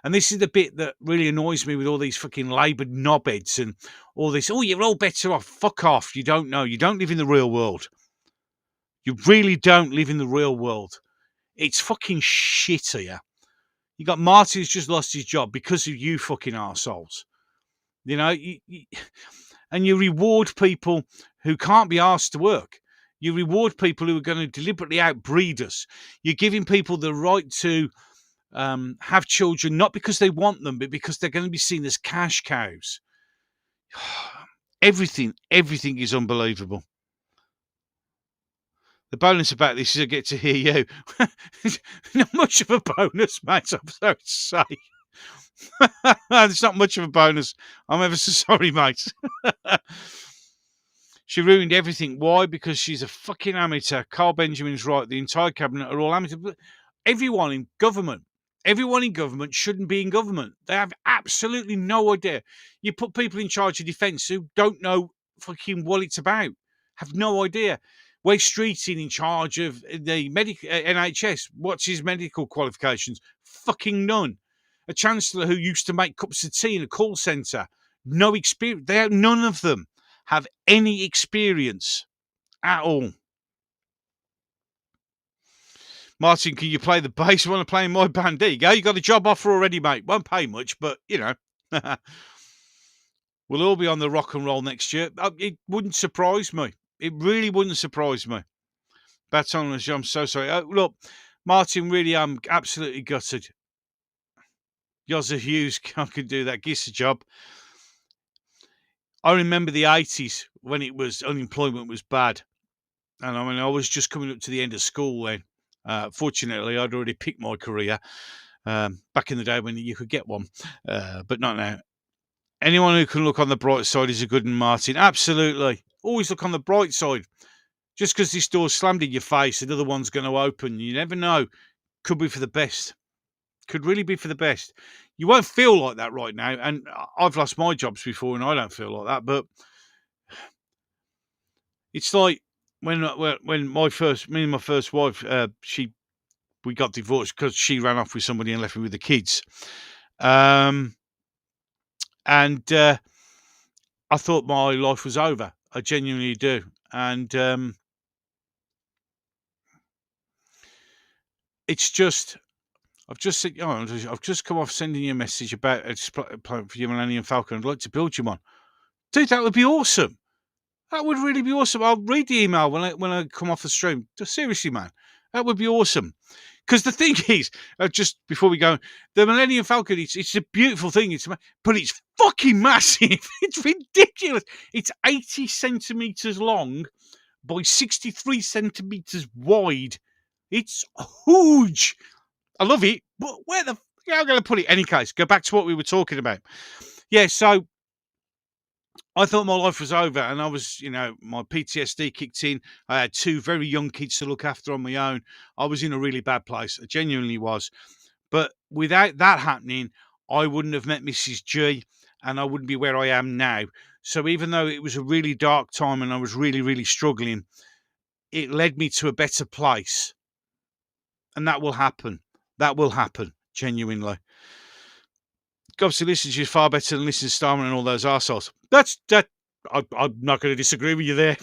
And this is the bit that really annoys me with all these fucking Labour knobheads and all this. Oh, you're all better off. Fuck off. You don't know. You don't live in the real world. You really don't live in the real world. It's fucking shit here. You got Martin who's just lost his job because of you fucking arseholes. You know, and you reward people who can't be asked to work. You reward people who are going to deliberately outbreed us. You're giving people the right to have children, not because they want them, but because they're going to be seen as cash cows. Everything is unbelievable. The bonus about this is I get to hear you. Not much of a bonus, mate, I'm sorry to say. It's not much of a bonus. I'm ever so sorry, mate. She ruined everything. Why? Because she's a fucking amateur. Carl Benjamin's right. The entire cabinet are all amateur. Everyone in government shouldn't be in government. They have absolutely no idea. You put people in charge of defence who don't know fucking what it's about. Have no idea. Wade Streeting in charge of the NHS. What's his medical qualifications? Fucking none. A chancellor who used to make cups of tea in a call centre. No experience. None of them have any experience at all. Martin, can you play the bass? I want to play in my band. There you go. You got a job offer already, mate. Won't pay much, but, you know. We'll all be on the rock and roll next year. It wouldn't surprise me. It really wouldn't surprise me. Baton, I'm so sorry. Look, Martin, really, I'm absolutely gutted. Yozza Hughes, I could do that. Gives a job. I remember the 80s when unemployment was bad. And I mean, I was just coming up to the end of school then. Fortunately, I'd already picked my career back in the day when you could get one, but not now. Anyone who can look on the bright side is a good one, Martin. Absolutely. Always look on the bright side. Just because this door's slammed in your face, another one's going to open. You never know. Could be for the best. Could really be for the best. You won't feel like that right now. And I've lost my jobs before and I don't feel like that. But it's like when me and my first wife, we got divorced because she ran off with somebody and left me with the kids. And I thought my life was over. I genuinely do. And it's just, I've just come off sending you a message about a plan for your Millennium Falcon. I'd like to build you one. Dude, that would be awesome. That would really be awesome. I'll read the email when I come off the stream. Seriously, man, that would be awesome. Because the thing is, just before we go, the Millennium Falcon, it's a beautiful thing. But it's fucking massive. It's ridiculous. It's 80 centimeters long by 63 centimeters wide. It's huge. I love it. But where the I'm going to put it? Any case, go back to what we were talking about. Yeah, so I thought my life was over, and I was, my PTSD kicked in. I had 2 very young kids to look after on my own. I was in a really bad place. I genuinely was. But without that happening, I wouldn't have met Mrs. G, and I wouldn't be where I am now. So even though it was a really dark time and I was really, really struggling, it led me to a better place. And that will happen. That will happen, genuinely. Obviously, listen to you far better than listening to Starman and all those arseholes. I'm not going to disagree with you there.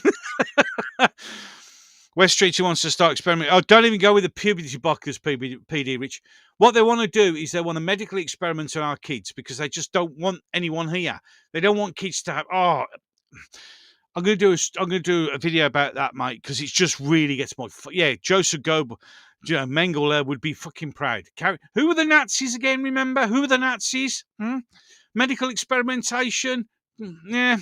West Street, who wants to start experimenting. Oh, don't even go with the puberty blockers, PD Rich. What they want to do is they want to medically experiment on our kids because they just don't want anyone here. They don't want kids to have. Oh, I'm going to do a video about that, mate, because it just really gets my. Yeah, Joseph Goebbels. Mengele would be fucking proud. Who were the Nazis again, remember? Who were the Nazis? Medical experimentation? Yeah.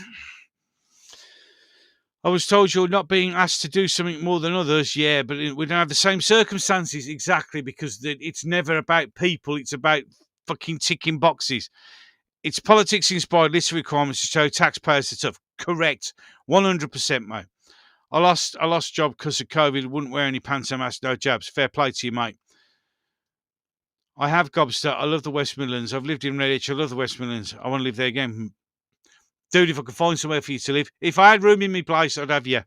I was told you're not being asked to do something more than others. Yeah, but we don't have the same circumstances. Exactly, because it's never about people. It's about fucking ticking boxes. It's politics-inspired list of requirements to show taxpayers are tough. Correct. 100%, mate. I lost job because of COVID. Wouldn't wear any pants and mask, no jabs. Fair play to you, mate. I have Gobster. I love the West Midlands. I've lived in Redditch. I love the West Midlands. I want to live there again. Dude, if I could find somewhere for you to live. If I had room in my place, I'd have you.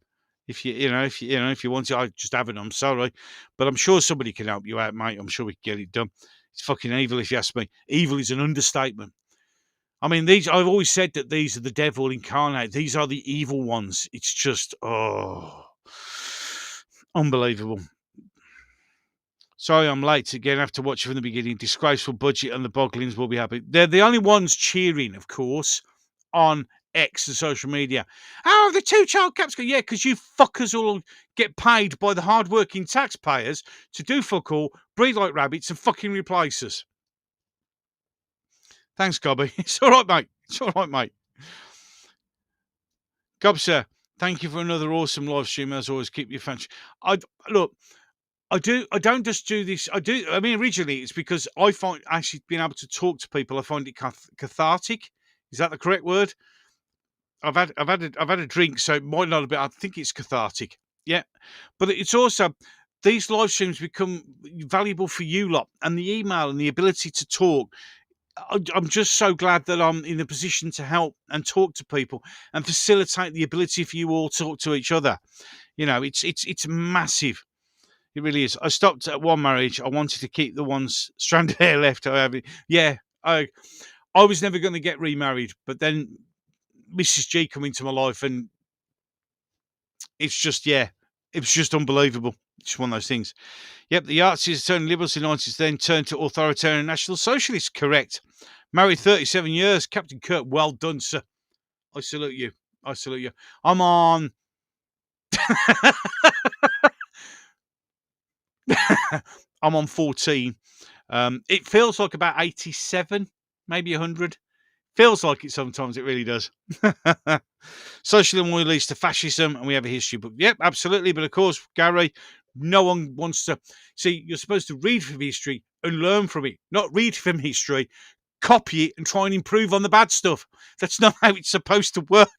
If if you wanted, I just haven't. I'm sorry, but I'm sure somebody can help you out, mate. I'm sure we can get it done. It's fucking evil, if you ask me. Evil is an understatement. I mean, I've always said that these are the devil incarnate. These are the evil ones. It's just, unbelievable. Sorry, I'm late again. I have to watch it from the beginning. Disgraceful budget, and the Boglins will be happy. They're the only ones cheering, of course, on X and social media. Oh, the 2-child caps go. Yeah, because you fuckers all get paid by the hard-working taxpayers to do fuck all, breed like rabbits, and fucking replace us. Thanks, Gobby. It's all right, mate. It's all right, mate. Gob, sir, thank you for another awesome live stream. As always, keep your fans. I don't just do this. I mean, originally it's because I find actually being able to talk to people, I find it cathartic. Is that the correct word? I've had a drink, so it might not have been. I think it's cathartic. Yeah, but it's also these live streams become valuable for you lot, and the email and the ability to talk. I'm just so glad that I'm in a position to help and talk to people and facilitate the ability for you all to talk to each other. You know, it's massive. It really is. I stopped at one marriage. I wanted to keep the ones stranded hair left. Yeah, I was never going to get remarried, but then Mrs. G come into my life, and it's just, it was just unbelievable. It's one of those things. Yep, the Artsies turned liberals in the 90s, then turned to authoritarian national socialists. Correct. Married 37 years. Captain Kirk, well done, sir. I salute you. I salute you. I'm on... I'm on 14. It feels like about 87, maybe 100. Feels like it sometimes. It really does. Socialism will lead to fascism, and we have a history book. Yep, absolutely. But of course, Gary, no one wants to see. You're supposed to read from history and learn from it, not read from history, copy it, and try and improve on the bad stuff. That's not how it's supposed to work.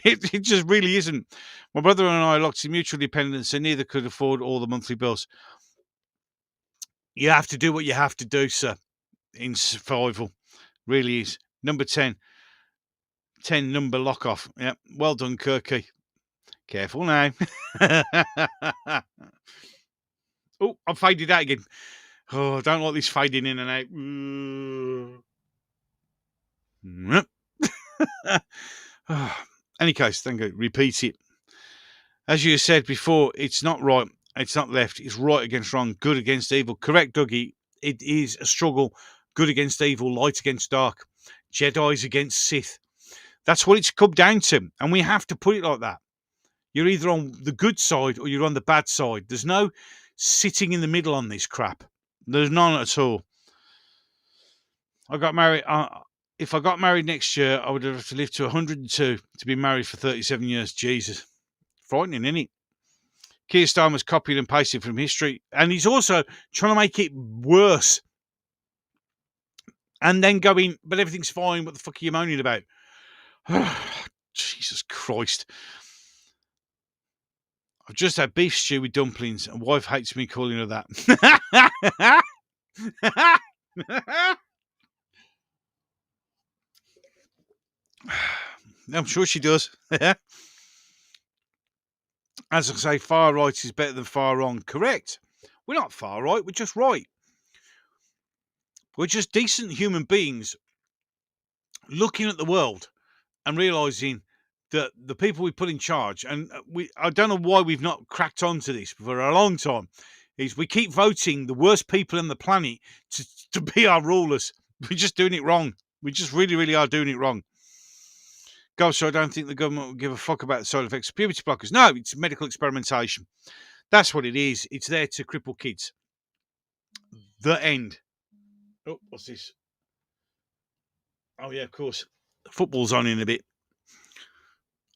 It just really isn't. My brother and I locked in mutual dependence, and neither could afford all the monthly bills. You have to do what you have to do, sir, in survival. Really is. Number 10. 10 number lock off. Yep. Well done, Kirky. Careful now. Oh, I've faded out again. Oh, I don't like this fading in and out. Any case, thank you. Repeat it. As you said before, it's not right. It's not left. It's right against wrong. Good against evil. Correct, Dougie. It is a struggle. Good against evil. Light against dark. Jedis against Sith. That's what it's come down to. And we have to put it like that. You're either on the good side or you're on the bad side. There's no sitting in the middle on this crap. There's none at all. I got married. If I got married next year, I would have to live to 102 to be married for 37 years. Jesus. Frightening, isn't it? Keir Starmer's copied and pasted from history. And he's also trying to make it worse. And then going, but everything's fine. What the fuck are you moaning about? Jesus Christ. I've just had beef stew with dumplings, and wife hates me calling her that. I'm sure she does. As I say, far right is better than far wrong. Correct. We're not far right, we're just right. We're just decent human beings looking at the world and realising that the people we put in charge, and I don't know why we've not cracked onto this for a long time, is we keep voting the worst people on the planet to be our rulers. We're just doing it wrong. We just really, really are doing it wrong. Gosh, so I don't think the government will give a fuck about the side effects of puberty blockers. No, it's medical experimentation. That's what it is. It's there to cripple kids. The end. Oh, what's this? Oh, yeah, of course. Football's on in a bit.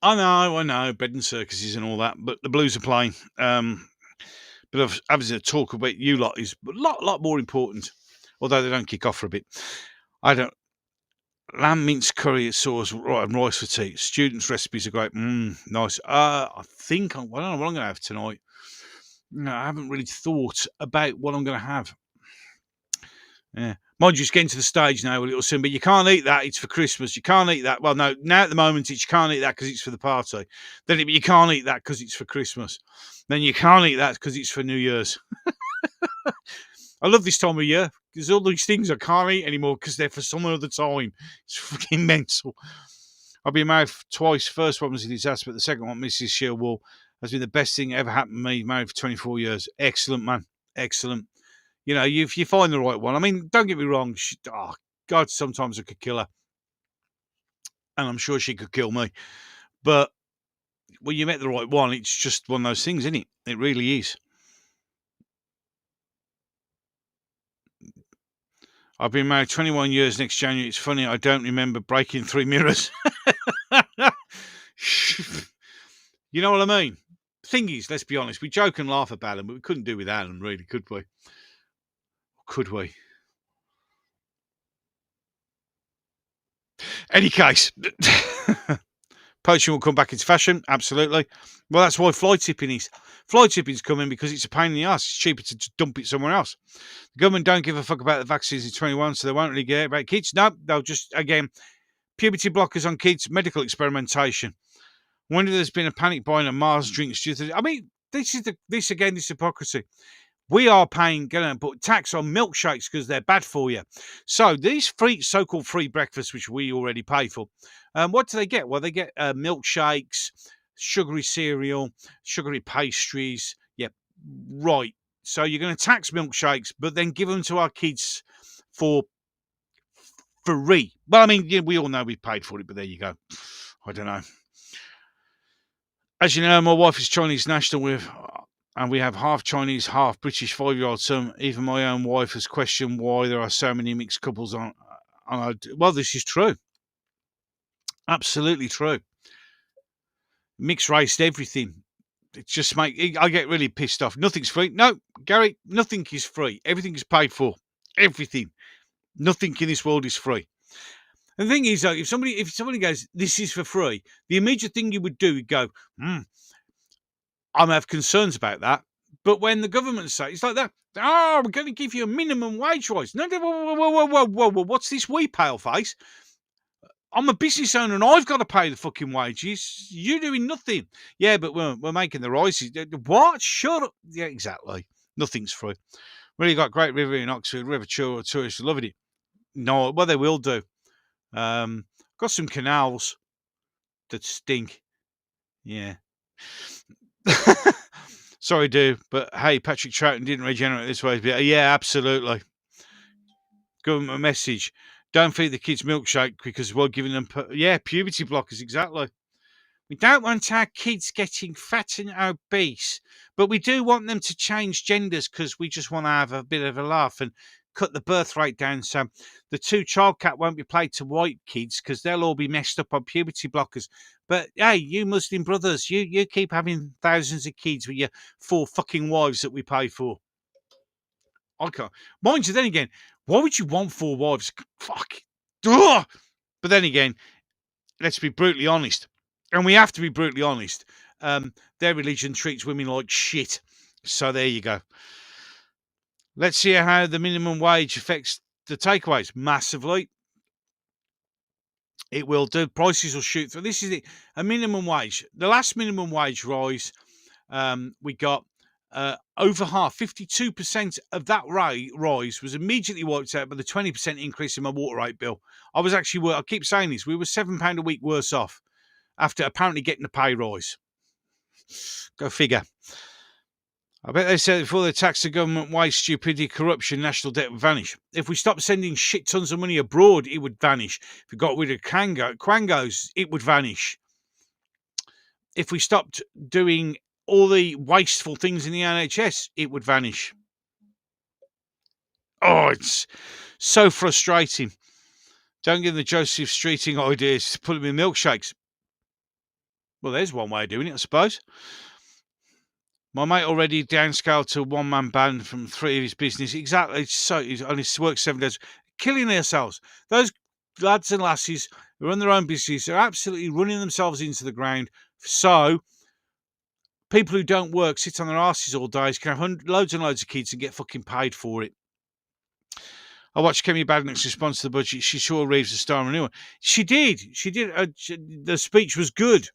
I know, bread and circuses and all that, but the Blues are playing. But having a talk about you lot is a lot more important, although they don't kick off for a bit. I don't. Lamb mince curry sauce and rice for tea. Students' recipes are great. Nice. I think I don't know what I'm going to have tonight. No, I haven't really thought about what I'm going to have. Yeah, Mind you, it's getting to the stage now where it'll soon be, you can't eat that, it's for Christmas. You can't eat that. Well, no, now at the moment, it's you can't eat that because it's for the party. Then you can't eat that because it's for Christmas. Then you can't eat that because it's for New Year's. I love this time of year. There's all these things I can't eat anymore because they're for some other time. It's fucking mental. I've been married twice. First one was a disaster, but the second one, Mrs. Shieldwall, has been the best thing ever happened to me. Married for 24 years. Excellent, man. Excellent. You know, if you find the right one. I mean, don't get me wrong. God, sometimes I could kill her. And I'm sure she could kill me. But when you met the right one, it's just one of those things, isn't it? It really is. I've been married 21 years next January. It's funny, I don't remember breaking 3 mirrors. You know what I mean? Thing is, let's be honest, we joke and laugh about them, but we couldn't do without them, really, could we? Could we? Any case, poaching will come back into fashion, absolutely. Well, that's why fly tipping is. Fly tipping's coming because it's a pain in the ass. It's cheaper to just dump it somewhere else. The government don't give a fuck about the vaccines in 21, so they won't really care about kids. No, they'll just, again, puberty blockers on kids, medical experimentation. Wonder there's been a panic buying of Mars drinks. I mean, this is hypocrisy. We are going to put tax on milkshakes because they're bad for you. So these so-called free breakfasts, which we already pay for, what do they get? Well, they get milkshakes, sugary cereal, sugary pastries. Yep, right. So you're going to tax milkshakes, but then give them to our kids for free. Well, I mean, yeah, we all know we paid for it, but there you go. I don't know. As you know, my wife is Chinese national and we have half Chinese, half British 5-year-old son. Even my own wife has questioned why there are so many mixed couples on our... Well, this is true. Absolutely true. Mixed race, everything. It just I get really pissed off. Nothing's free. No, Gary, nothing is free. Everything is paid for. Everything. Nothing in this world is free. And the thing is, though, if somebody goes, this is for free, the immediate thing you would do would go, I have concerns about that. But when the government say it's like that, we're going to give you a minimum wage rise. No, whoa, what's this we pale face? I'm a business owner and I've got to pay the fucking wages. You're doing nothing. Yeah, but we're making the rises. What? Shut up. Yeah, exactly. Nothing's free. Really got great river in Oxford, River tourists loving it. No, well, they will do. Got some canals that stink. Yeah. Sorry, dude, but hey, Patrick Troughton didn't regenerate this way. Yeah, absolutely. Government message. Don't feed the kids milkshake because we're giving them, puberty blockers, exactly. We don't want our kids getting fat and obese, but we do want them to change genders because we just want to have a bit of a laugh and cut the birth rate down so the 2-child cap won't be played to white kids because they'll all be messed up on puberty blockers. But hey, you Muslim brothers, you keep having thousands of kids with your 4 fucking wives that we pay for. I can't. Mind you, then again, why would you want 4 wives? Fuck. Ugh! But then again, let's be brutally honest. And we have to be brutally honest. Their religion treats women like shit. So there you go. Let's see how the minimum wage affects the takeaways. Massively. It will do. Prices will shoot through. This is it. A minimum wage. The last minimum wage rise, we got over half, 52% of that rise was immediately wiped out by the 20% increase in my water rate bill. I was actually, I keep saying this, we were £7 a week worse off after apparently getting a pay rise. Go figure. I bet they said before they tax the government, waste, stupidity, corruption, national debt would vanish. If we stopped sending shit tons of money abroad, it would vanish. If we got rid of quangos, it would vanish. If we stopped doing all the wasteful things in the NHS, it would vanish. Oh, it's so frustrating. Don't give them the Joseph Streeting ideas. Put them in milkshakes. Well, there's one way of doing it, I suppose. My mate already downscaled to a one-man band from 3 of his business. Exactly. So he only works 7 days. Killing themselves. Those lads and lasses who run their own business are absolutely running themselves into the ground. So people who don't work, sit on their asses all day, can have loads and loads of kids and get fucking paid for it. I watched Kemi Badenoch's response to the budget. She saw Reeves as star renewal. She did. She did. The speech was good,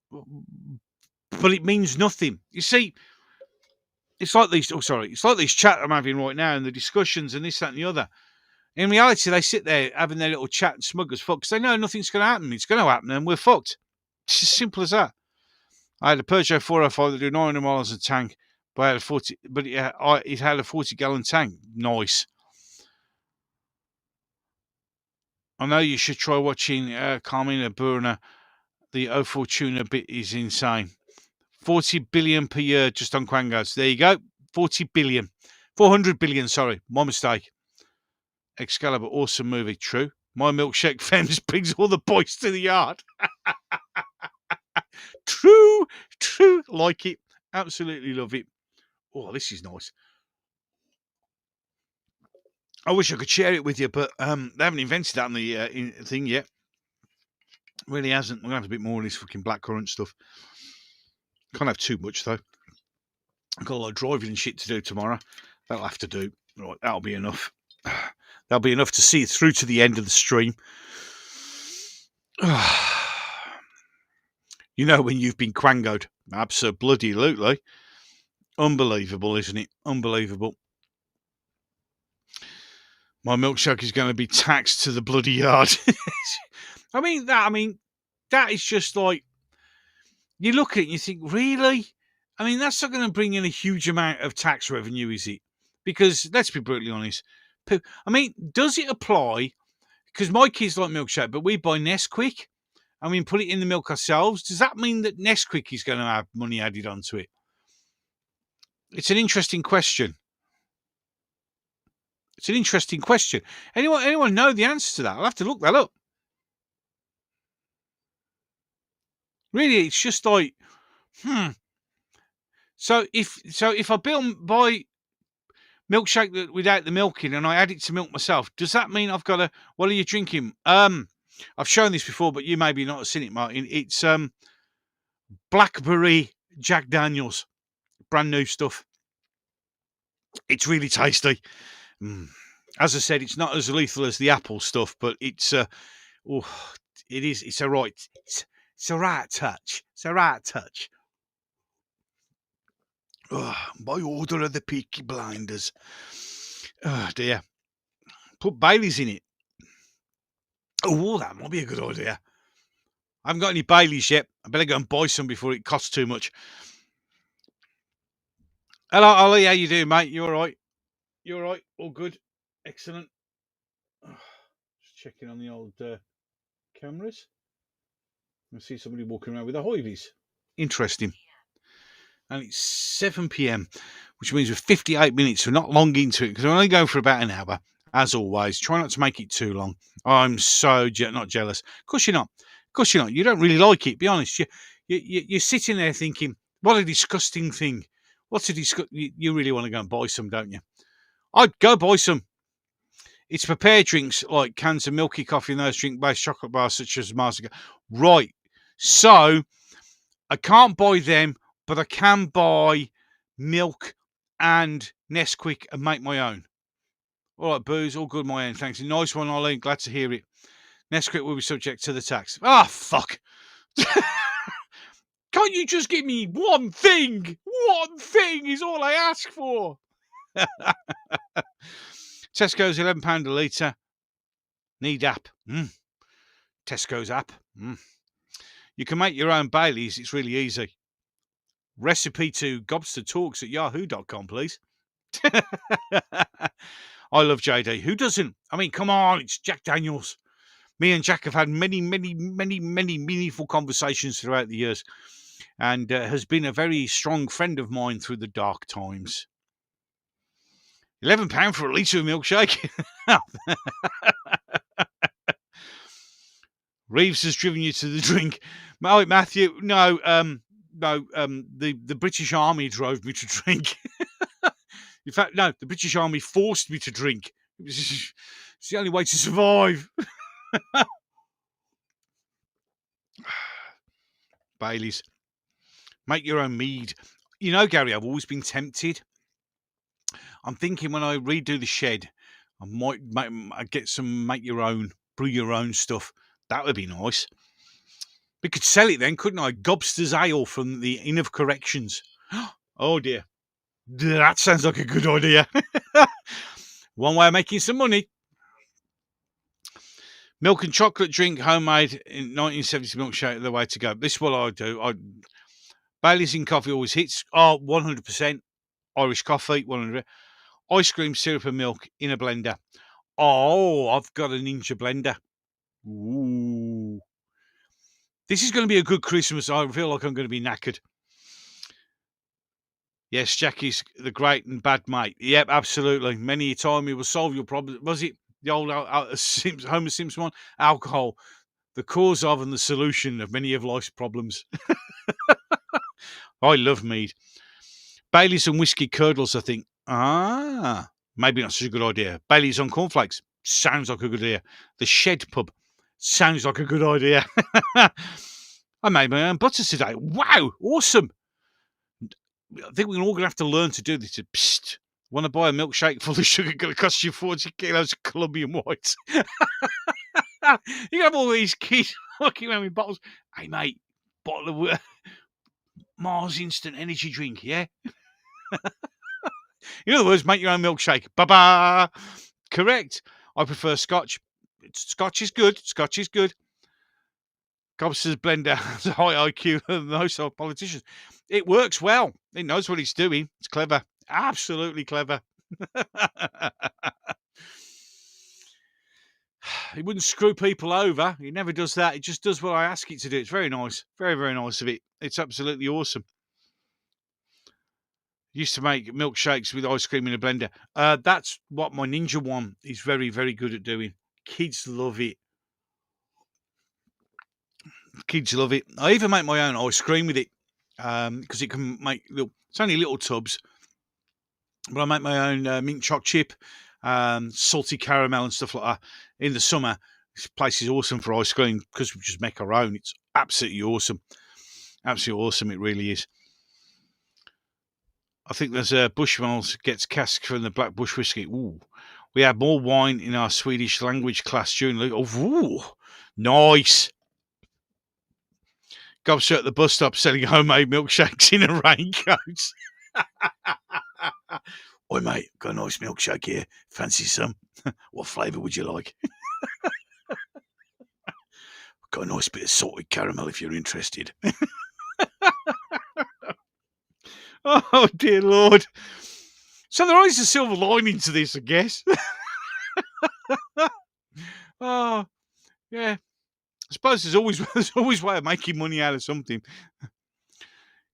but it means nothing. You see, it's like these. Oh, sorry. It's like these chat I'm having right now and the discussions and this, that, and the other. In reality, they sit there having their little chat and smug as fuck because they know nothing's going to happen. It's going to happen and we're fucked. It's as simple as that. I had a Peugeot 405 that did 900 miles a tank, but I had a 40. But it had a 40-gallon tank. Nice. I know you should try watching Carmina Burana. The O Fortuna bit is insane. 40 billion per year just on Quangos. There you go. 40 billion. 400 billion, sorry. My mistake. Excalibur, awesome movie. True. My milkshake Fems brings all the boys to the yard. True. Like it. Absolutely love it. Oh, this is nice. I wish I could share it with you, but they haven't invented that on the thing yet. Really hasn't. We're going to have a bit more of this fucking blackcurrant stuff. Can't have too much, though. I've got a lot of driving and shit to do tomorrow. That'll have to do. Right, that'll be enough. That'll be enough to see it through to the end of the stream. You know when you've been quangoed. Absolutely. Unbelievable, isn't it? Unbelievable. My milkshake is going to be taxed to the bloody yard. I mean, that is just like, you look at it and you think, really? I mean, that's not going to bring in a huge amount of tax revenue, is it? Because, let's be brutally honest, I mean, does it apply? Because my kids like milkshake, but we buy Nesquik and we put it in the milk ourselves. Does that mean that Nesquik is going to have money added onto it? It's an interesting question. Anyone know the answer to that? I'll have to look that up. Really, it's just like, So if I buy milkshake without the milk in and I add it to milk myself, does that mean I've got to? What are you drinking? I've shown this before, but you maybe not have seen it, Martin. It's blackberry Jack Daniels, brand new stuff. It's really tasty. As I said, it's not as lethal as the apple stuff, but it's it is. It's a right. It's a right touch. By order of the Peaky Blinders. Oh dear. Put Baileys in it. Oh, that might be a good idea. I haven't got any Baileys yet. I better go and buy some before it costs too much. Hello, Ollie. How you doing, mate? You all right? You all right? All good? Excellent. Just checking on the old cameras. I see somebody walking around with a Hoivies. Interesting. And it's 7 p.m, which means we're 58 minutes. We're not long into it because we're only going for about an hour. As always, try not to make it too long. I'm so not jealous. Of course you're not. You don't really like it. Be honest. You're sitting there thinking, what a disgusting thing. You really want to go and buy some, don't you? I'd go buy some. It's prepared drinks like cans of milky coffee and those drink-based chocolate bars such as Mastercard. Right. So I can't buy them, but I can buy milk and Nesquik and make my own. All right, booze, all good, my end. Thanks. A nice one, Ollie. Glad to hear it. Nesquik will be subject to the tax. Fuck. Can't you just give me one thing? One thing is all I ask for. Tesco's £11 a litre. Need app. Tesco's app. You can make your own Baileys. It's really easy. Recipe to gobstertalks@yahoo.com, please. I love JD. Who doesn't? I mean, come on, it's Jack Daniels. Me and Jack have had many meaningful conversations throughout the years and has been a very strong friend of mine through the dark times. £11 for a litre of milkshake. Reeves has driven you to the drink. Oh, Matthew, no, the British Army drove me to drink. In fact, no, the British Army forced me to drink. It's the only way to survive. Baileys. Make your own mead. You know, Gary, I've always been tempted. I'm thinking when I redo the shed, I might get some brew your own stuff. That would be nice. We could sell it then, couldn't I? Gobster's Ale from the Inn of Corrections. Oh dear. That sounds like a good idea. One way of making some money. Milk and chocolate drink, homemade in 1970s milkshake, the way to go. This is what I do. Bailey's in coffee always hits. 100%. Irish coffee, 100. Ice cream, syrup and milk in a blender. Oh, I've got a Ninja blender. Ooh. This is going to be a good Christmas. I feel like I'm going to be knackered. Yes, Jackie's the great and bad mate. Yep, absolutely. Many a time he will solve your problem. Was it the old Homer Simpson one? Alcohol, the cause of and the solution of many of life's problems. I love mead. Bailey's and whiskey curdles, I think. Maybe not such a good idea. Bailey's on cornflakes. Sounds like a good idea. The Shed Pub. Sounds like a good idea. I made my own butter today. Wow, awesome. I think we're all going to have to learn to do this. Psst, want to buy a milkshake full of sugar? Going to cost you 40 kilos of Colombian whites. You have all these kids walking around with bottles. Hey, mate, bottle of Mars Instant Energy Drink, yeah? In other words, make your own milkshake. Ba-ba! Correct. I prefer Scotch. Scotch is good. Scotch is good. Gobster's blender has a high IQ than most of politicians. It works well. It knows what it's doing. It's clever. Absolutely clever. He wouldn't screw people over. He never does that. It just does what I ask it to do. It's very nice. Very, very nice of it. It's absolutely awesome. Used to make milkshakes with ice cream in a blender. That's what my Ninja one is very, very good at doing. Kids love it. Kids love it. I even make my own ice cream with it because it can make it's only little tubs, but I make my own mint choc chip, salty caramel and stuff like that. In the summer, this place is awesome for ice cream because we just make our own. It's absolutely awesome. Absolutely awesome. It really is. I think there's Bushmills gets cask from the Black Bush whiskey. Ooh, we had more wine in our Swedish language class during the. Ooh, nice. Gobster at the bus stop selling homemade milkshakes in a raincoat. Oi, mate, got a nice milkshake here. Fancy some? What flavour would you like? Got a nice bit of salted caramel if you're interested. Oh, dear Lord. So there is a silver lining to this, I guess. Oh, yeah. I suppose there's always a way of making money out of something.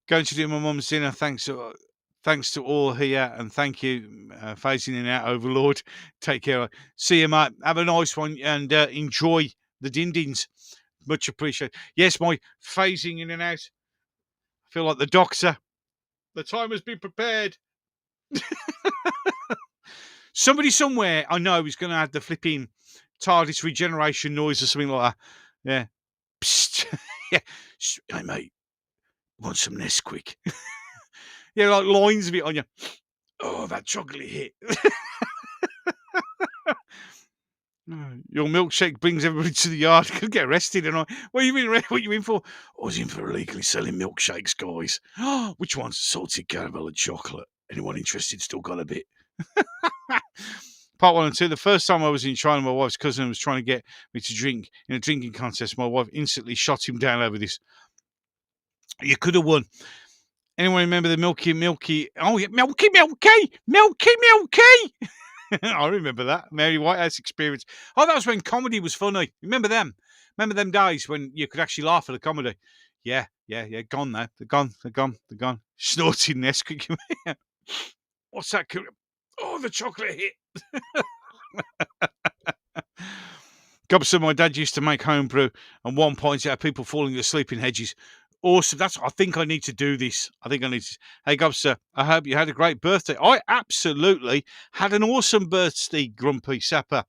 Going to do my mum's dinner. Thanks to all here, and thank you, phasing in and out, Overlord. Take care. See you, mate. Have a nice one, and enjoy the din-dins. Much appreciated. Yes, my phasing in and out. I feel like the Doctor. The time has been prepared. Somebody somewhere I know is going to have the flipping TARDIS regeneration noise or something like that. Yeah. Psst. Yeah. Hey, mate. Want some Nesquik? Yeah, like lines of it on you. Oh, that chocolate hit. Your milkshake brings everybody to the yard. Could get arrested. And what you mean? What you in for? I was in for illegally selling milkshakes, guys. Which one's salted caramel and chocolate? Anyone interested? Still got a bit. Part 1 and 2. The first time I was in China, my wife's cousin was trying to get me to drink in a drinking contest. My wife instantly shot him down over this. You could have won. Anyone remember the Milky? Oh, yeah, Milky! I remember that. Mary Whitehouse experience. Oh, that was when comedy was funny. Remember them? Remember them days when you could actually laugh at a comedy? Yeah. Gone now. They're gone. Snorting Nesquik. What's that? Oh, the chocolate hit. Gobson, my dad used to make homebrew, and one points out people falling asleep in hedges. Awesome. I think I need to do this. Hey, Gobster, I hope you had a great birthday. I absolutely had an awesome birthday, Grumpy Sapper.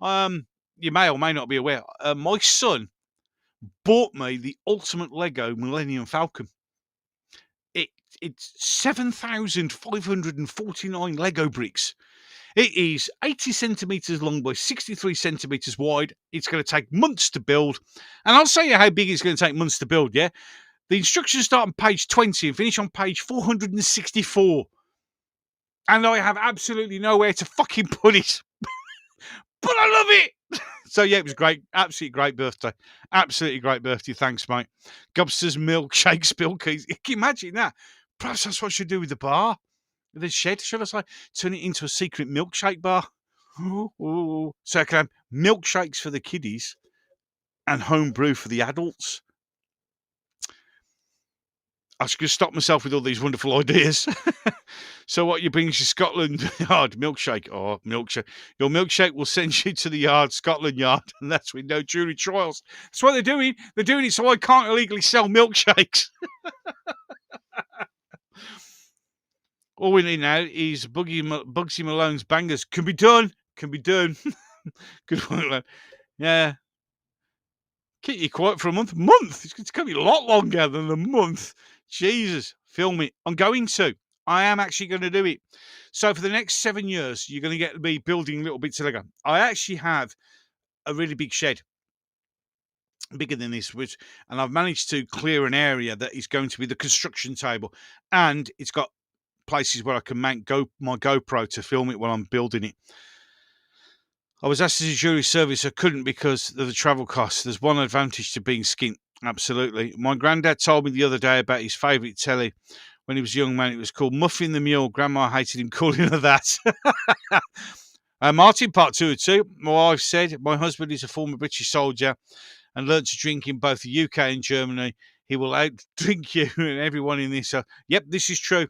You may or may not be aware, my son bought me the ultimate Lego Millennium Falcon. It It's 7,549 Lego bricks. It is 80 centimetres long by 63 centimetres wide. It's going to take months to build. And I'll show you how big it's going to take months to build, yeah? The instructions start on page 20 and finish on page 464. And I have absolutely nowhere to fucking put it. But I love it. So, yeah, it was great. Absolutely great birthday. Absolutely great birthday. Thanks, mate. Gobsters, milkshake, spill keys. Can you imagine that? Perhaps that's what I should do with the bar. The shed, should I say? Turn it into a secret milkshake bar. Ooh. So I can have milkshakes for the kiddies and home brew for the adults. I should stop myself with all these wonderful ideas. So what you bring to Scotland Yard milkshake? Oh, milkshake. Your milkshake will send you to the yard, Scotland Yard, and that's with no jury trials. That's what they're doing. They're doing it so I can't illegally sell milkshakes. All we need now is Bugsy Malone's bangers. Can be done. Can be done. Good one, lad. Yeah. Keep you quiet for a month. Month? It's going to be a lot longer than a month. Jesus. Film it. I'm going to. I am actually going to do it. So for the next 7 years, you're going to get me building little bits of Lego. I actually have a really big shed. Bigger than this, and I've managed to clear an area that is going to be the construction table. And it's got places where I can mount my GoPro to film it while I'm building it. I was asked as a jury service. I couldn't because of the travel costs. There's one advantage to being skint. Absolutely. My granddad told me the other day about his favourite telly when he was a young man. It was called Muffin the Mule. Grandma hated him calling her that. Martin, part 2 or 2. My wife said, my husband is a former British soldier and learned to drink in both the UK and Germany. He will outdrink you and everyone in this. Yep, this is true.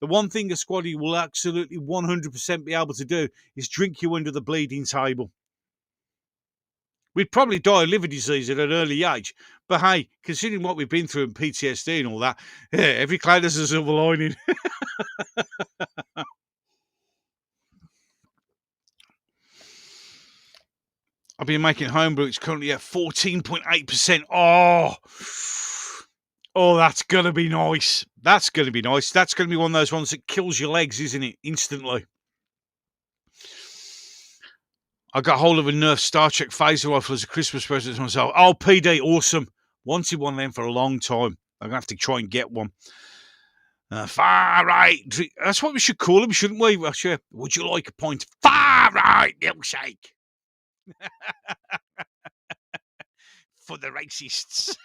The one thing a squaddy will absolutely 100% be able to do is drink you under the bleeding table. We'd probably die of liver disease at an early age. But hey, considering what we've been through and PTSD and all that, yeah, every cloud has a silver lining. I've been making homebrew. It's currently at 14.8%. Oh, that's going to be nice. That's going to be nice. That's going to be one of those ones that kills your legs, isn't it? Instantly. I got hold of a Nerf Star Trek phaser rifle as a Christmas present to myself. Oh, PD, awesome. Wanted one of them for a long time. I'm going to have to try and get one. Far right. That's what we should call them, shouldn't we? Well, sure. Would you like a pint? Far right milkshake. For the racists.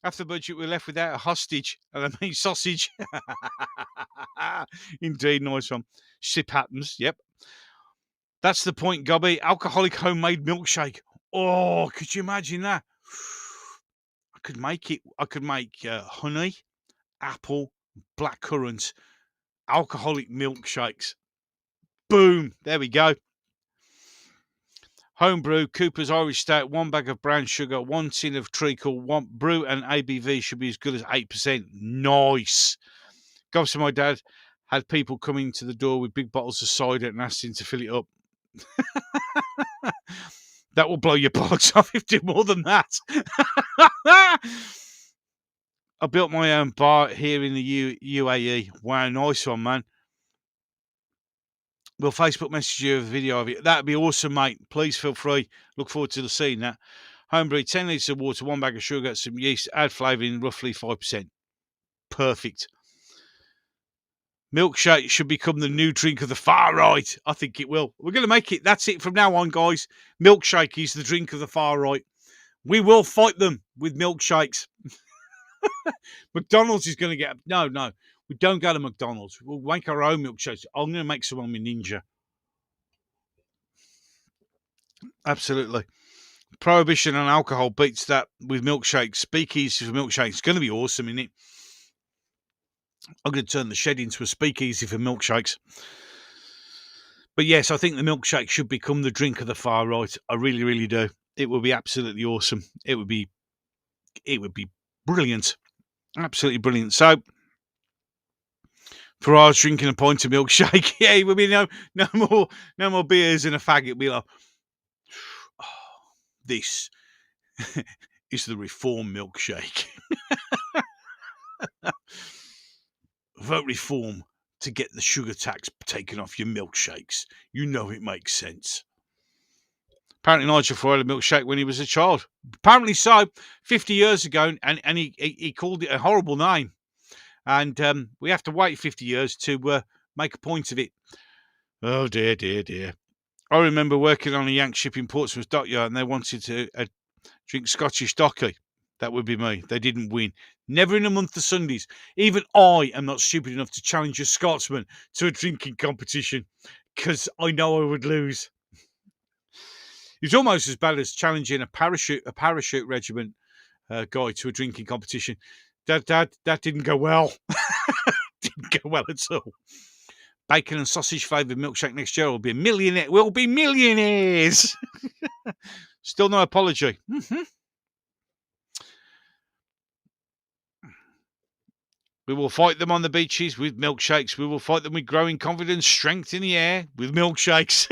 After budget, we're left without a hostage, and I mean sausage. Indeed, nice one. Ship happens, yep. That's the point, Gobby. Alcoholic homemade milkshake. Oh, could you imagine that? I could make it. I could make honey, apple, blackcurrant, alcoholic milkshakes. Boom. There we go. Homebrew, Cooper's Irish Stout, 1 bag of brown sugar, 1 tin of treacle, 1 brew and ABV should be as good as 8%. Nice. Goes to my dad, had people coming to the door with big bottles of cider and asked him to fill it up. That will blow your bollocks off if you do more than that. I built my own bar here in the UAE. Wow, nice one, man. We'll Facebook message you a video of it. That'd be awesome, mate. Please feel free. Look forward to seeing that. Homebrew, 10 litres of water, 1 bag of sugar, some yeast, add flavouring, roughly 5%. Perfect. Milkshake should become the new drink of the far right. I think it will. We're going to make it. That's it from now on, guys. Milkshake is the drink of the far right. We will fight them with milkshakes. McDonald's is going to get... No. We don't go to McDonald's. We'll make our own milkshakes. I'm going to make some on my Ninja. Absolutely. Prohibition on alcohol beats that with milkshakes. Speakeasy for milkshakes. It's going to be awesome, isn't it? I'm going to turn the shed into a speakeasy for milkshakes. But yes, I think the milkshake should become the drink of the far right. I really, really do. It would be absolutely awesome. It would be brilliant. Absolutely brilliant. So, for us drinking a pint of milkshake, yeah, it would be no more beers and a fag. It'd be like, oh, this is the reform milkshake. vote reform to get the sugar tax taken off your milkshakes. You know it makes sense. Apparently Nigel Farage had a milkshake when he was a child. Apparently so, 50 years ago, and he called it a horrible name. And we have to wait 50 years to make a point of it. Oh, dear, dear, dear. I remember working on a Yank ship in Portsmouth Dockyard, and they wanted to drink Scottish Docky. That would be me. They didn't win. Never in a month of Sundays. Even I am not stupid enough to challenge a Scotsman to a drinking competition, because I know I would lose. It's almost as bad as challenging a parachute regiment guy to a drinking competition. That didn't go well. Didn't go well at all. Bacon and sausage flavoured milkshake next year. We'll be millionaires. Still no apology. Mm-hmm. We will fight them on the beaches with milkshakes. We will fight them with growing confidence, strength in the air with milkshakes.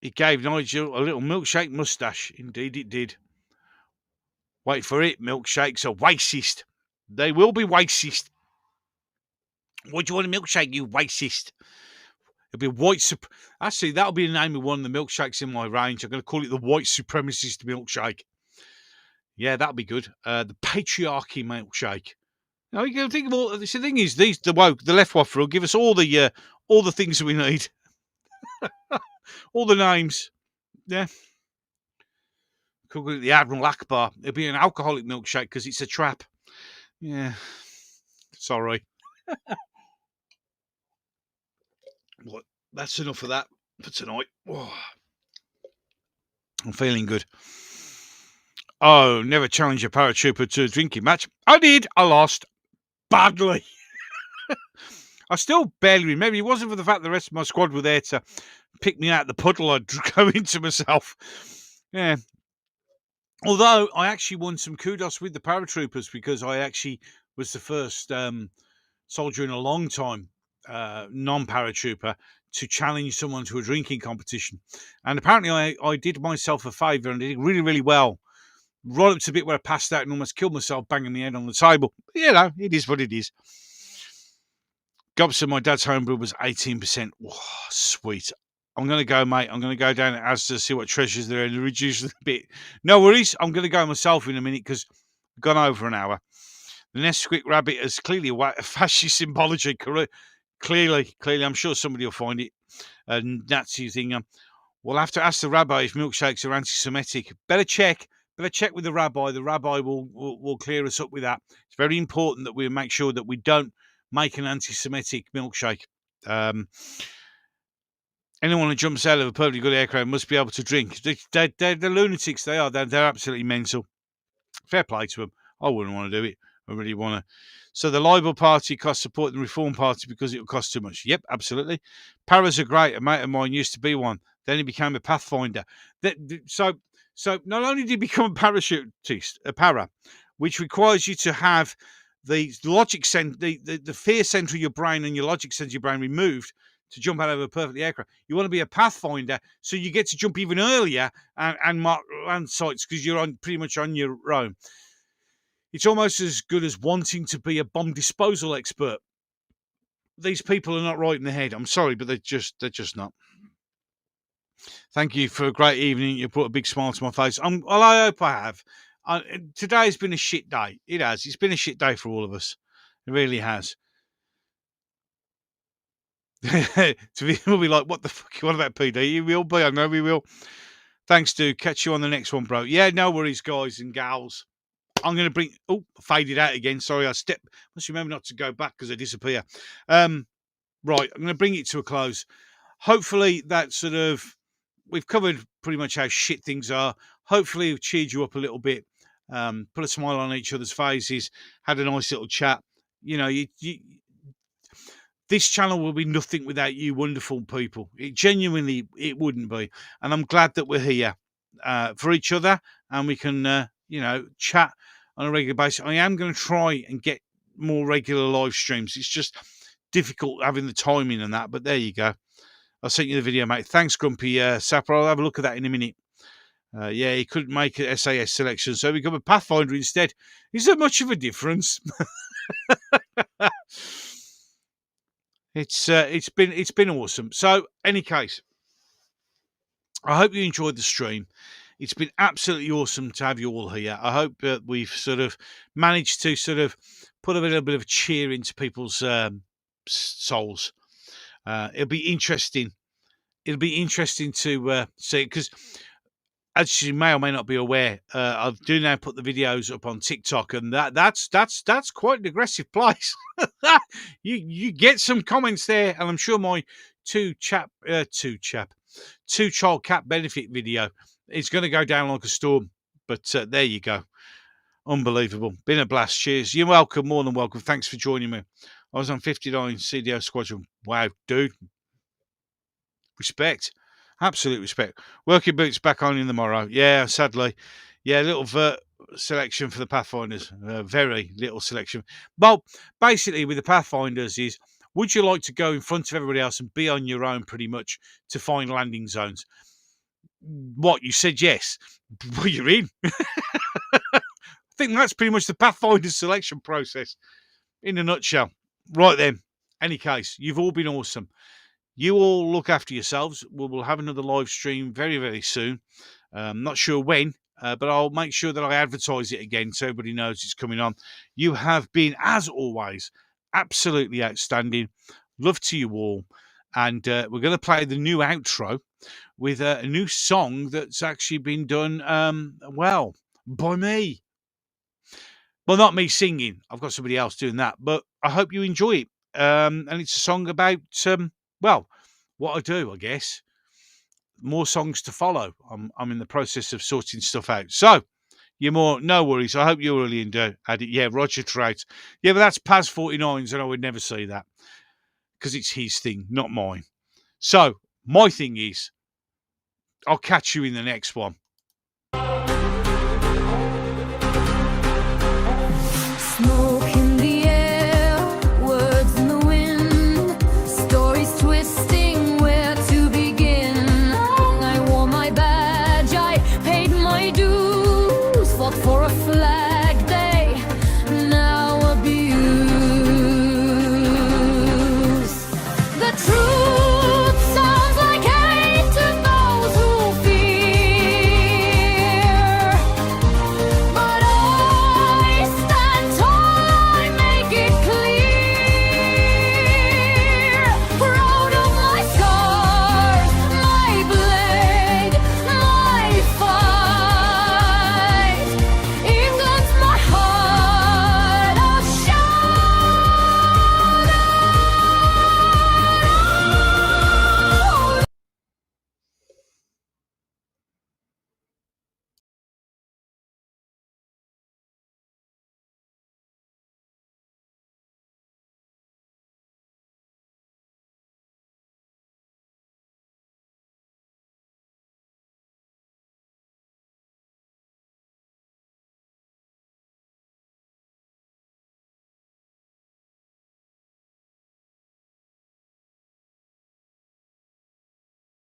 It gave Nigel a little milkshake moustache. Indeed it did. Wait for it. Milkshakes are racist. They will be racist. What do you want a milkshake, you racist? It'll be white. Actually, that'll be the name of one of the milkshakes in my range. I'm going to call it the white supremacist milkshake. Yeah, that'll be good. The patriarchy milkshake. Now you can think of all. The thing is, the left waffle will give us all the things that we need, all the names. Yeah. Could call it the Admiral Akbar. It'll be an alcoholic milkshake because it's a trap. Yeah. Sorry. Well, that's enough of that for tonight. Oh, I'm feeling good. Oh, never challenge a paratrooper to a drinking match. I did. I lost badly. I still barely remember. It wasn't for the fact the rest of my squad were there to pick me out of the puddle. I'd go into myself. Yeah. Although I actually won some kudos with the paratroopers because I actually was the first soldier in a long time, non-paratrooper, to challenge someone to a drinking competition. And apparently I did myself a favour and did really, really well. Right up to the bit where I passed out and almost killed myself banging my head on the table. But, you know, it is what it is. Gobson, my dad's homebrew was 18%. Oh, sweet. I'm going to go, mate. I'm going to go down at Asda to see what treasures there are and reduce it a bit. No worries. I'm going to go myself in a minute because I've gone over an hour. The Nesquik rabbit is clearly a fascist symbology. Clearly, I'm sure somebody will find it. A Nazi thing. We'll have to ask the rabbi if milkshakes are anti-Semitic. Better check with the rabbi. The rabbi will clear us up with that. It's very important that we make sure that we don't make an anti-Semitic milkshake. Anyone who jumps out of a perfectly good aircraft must be able to drink. They're lunatics. They are. They're absolutely mental. Fair play to them. I wouldn't want to do it. I really want to. So the Labour Party costs supporting the Reform Party because it will cost too much. Yep, absolutely. Paras are great. A mate of mine used to be one. Then he became a pathfinder. So not only did he become a parachutist, a para, which requires you to have the logic center, the fear center of your brain and your logic center of your brain removed to jump out of a perfect aircraft. You want to be a pathfinder, so you get to jump even earlier and mark land sites because you're pretty much on your own. It's almost as good as wanting to be a bomb disposal expert. These people are not right in the head. I'm sorry, but they're just not. Thank you for a great evening. You put a big smile to my face. I hope I have. Today's been a shit day. It has. It's been a shit day for all of us. It really has. We'll be like, what the fuck you want about PD? You will be. I know we will. Thanks, dude. Catch you on the next one, bro. Yeah, no worries, guys and gals. I'm going to bring... Oh, faded out again. Sorry, I must remember not to go back because I disappear. Right, I'm going to bring it to a close. Hopefully that sort of... We've covered pretty much how shit things are. Hopefully we've cheered you up a little bit. Put a smile on each other's faces. Had a nice little chat. You know, this channel will be nothing without you wonderful people. It wouldn't be. And I'm glad that we're here for each other and we can, chat on a regular basis. I am going to try and get more regular live streams. It's just difficult having the timing and that, but there you go. I'll send you the video, mate. Thanks, Grumpy Sapper. I'll have a look at that in a minute. Yeah, he couldn't make an SAS selection, so he became a Pathfinder instead. Is there much of a difference? It's been awesome. So, any case, I hope you enjoyed the stream. It's been absolutely awesome to have you all here. I hope that we've sort of managed to sort of put a little bit of cheer into people's souls. It'll be interesting. It'll be interesting to see, because as you may or may not be aware, I do now put the videos up on TikTok, and that's quite an aggressive place. You get some comments there, and I'm sure my two child cat benefit video is going to go down like a storm. But there you go, unbelievable, been a blast. Cheers, you're welcome, more than welcome. Thanks for joining me. I was on 59 CDO Squadron. Wow, dude, respect. Absolute respect. Working boots back on in tomorrow. Yeah, sadly. Yeah, little selection for the Pathfinders. Very little selection. Well, basically with the Pathfinders is, would you like to go in front of everybody else and be on your own pretty much to find landing zones? What, you said yes? Well, you're in. I think that's pretty much the Pathfinders selection process in a nutshell. Right then. Any case, you've all been awesome. You all look after yourselves. We'll have another live stream very, very soon. Not sure when, but I'll make sure that I advertise it again so everybody knows it's coming on. You have been, as always, absolutely outstanding. Love to you all. And we're going to play the new outro with a new song that's actually been done, well, by me. Well, not me singing. I've got somebody else doing that. But I hope you enjoy it. And it's a song about... well, what I do, I guess. More songs to follow. I'm in the process of sorting stuff out. So, no worries. I hope you really enjoyed it. Yeah, Roger Trout. Yeah, but that's Paz 49s, and I would never say that because it's his thing, not mine. So, my thing is, I'll catch you in the next one.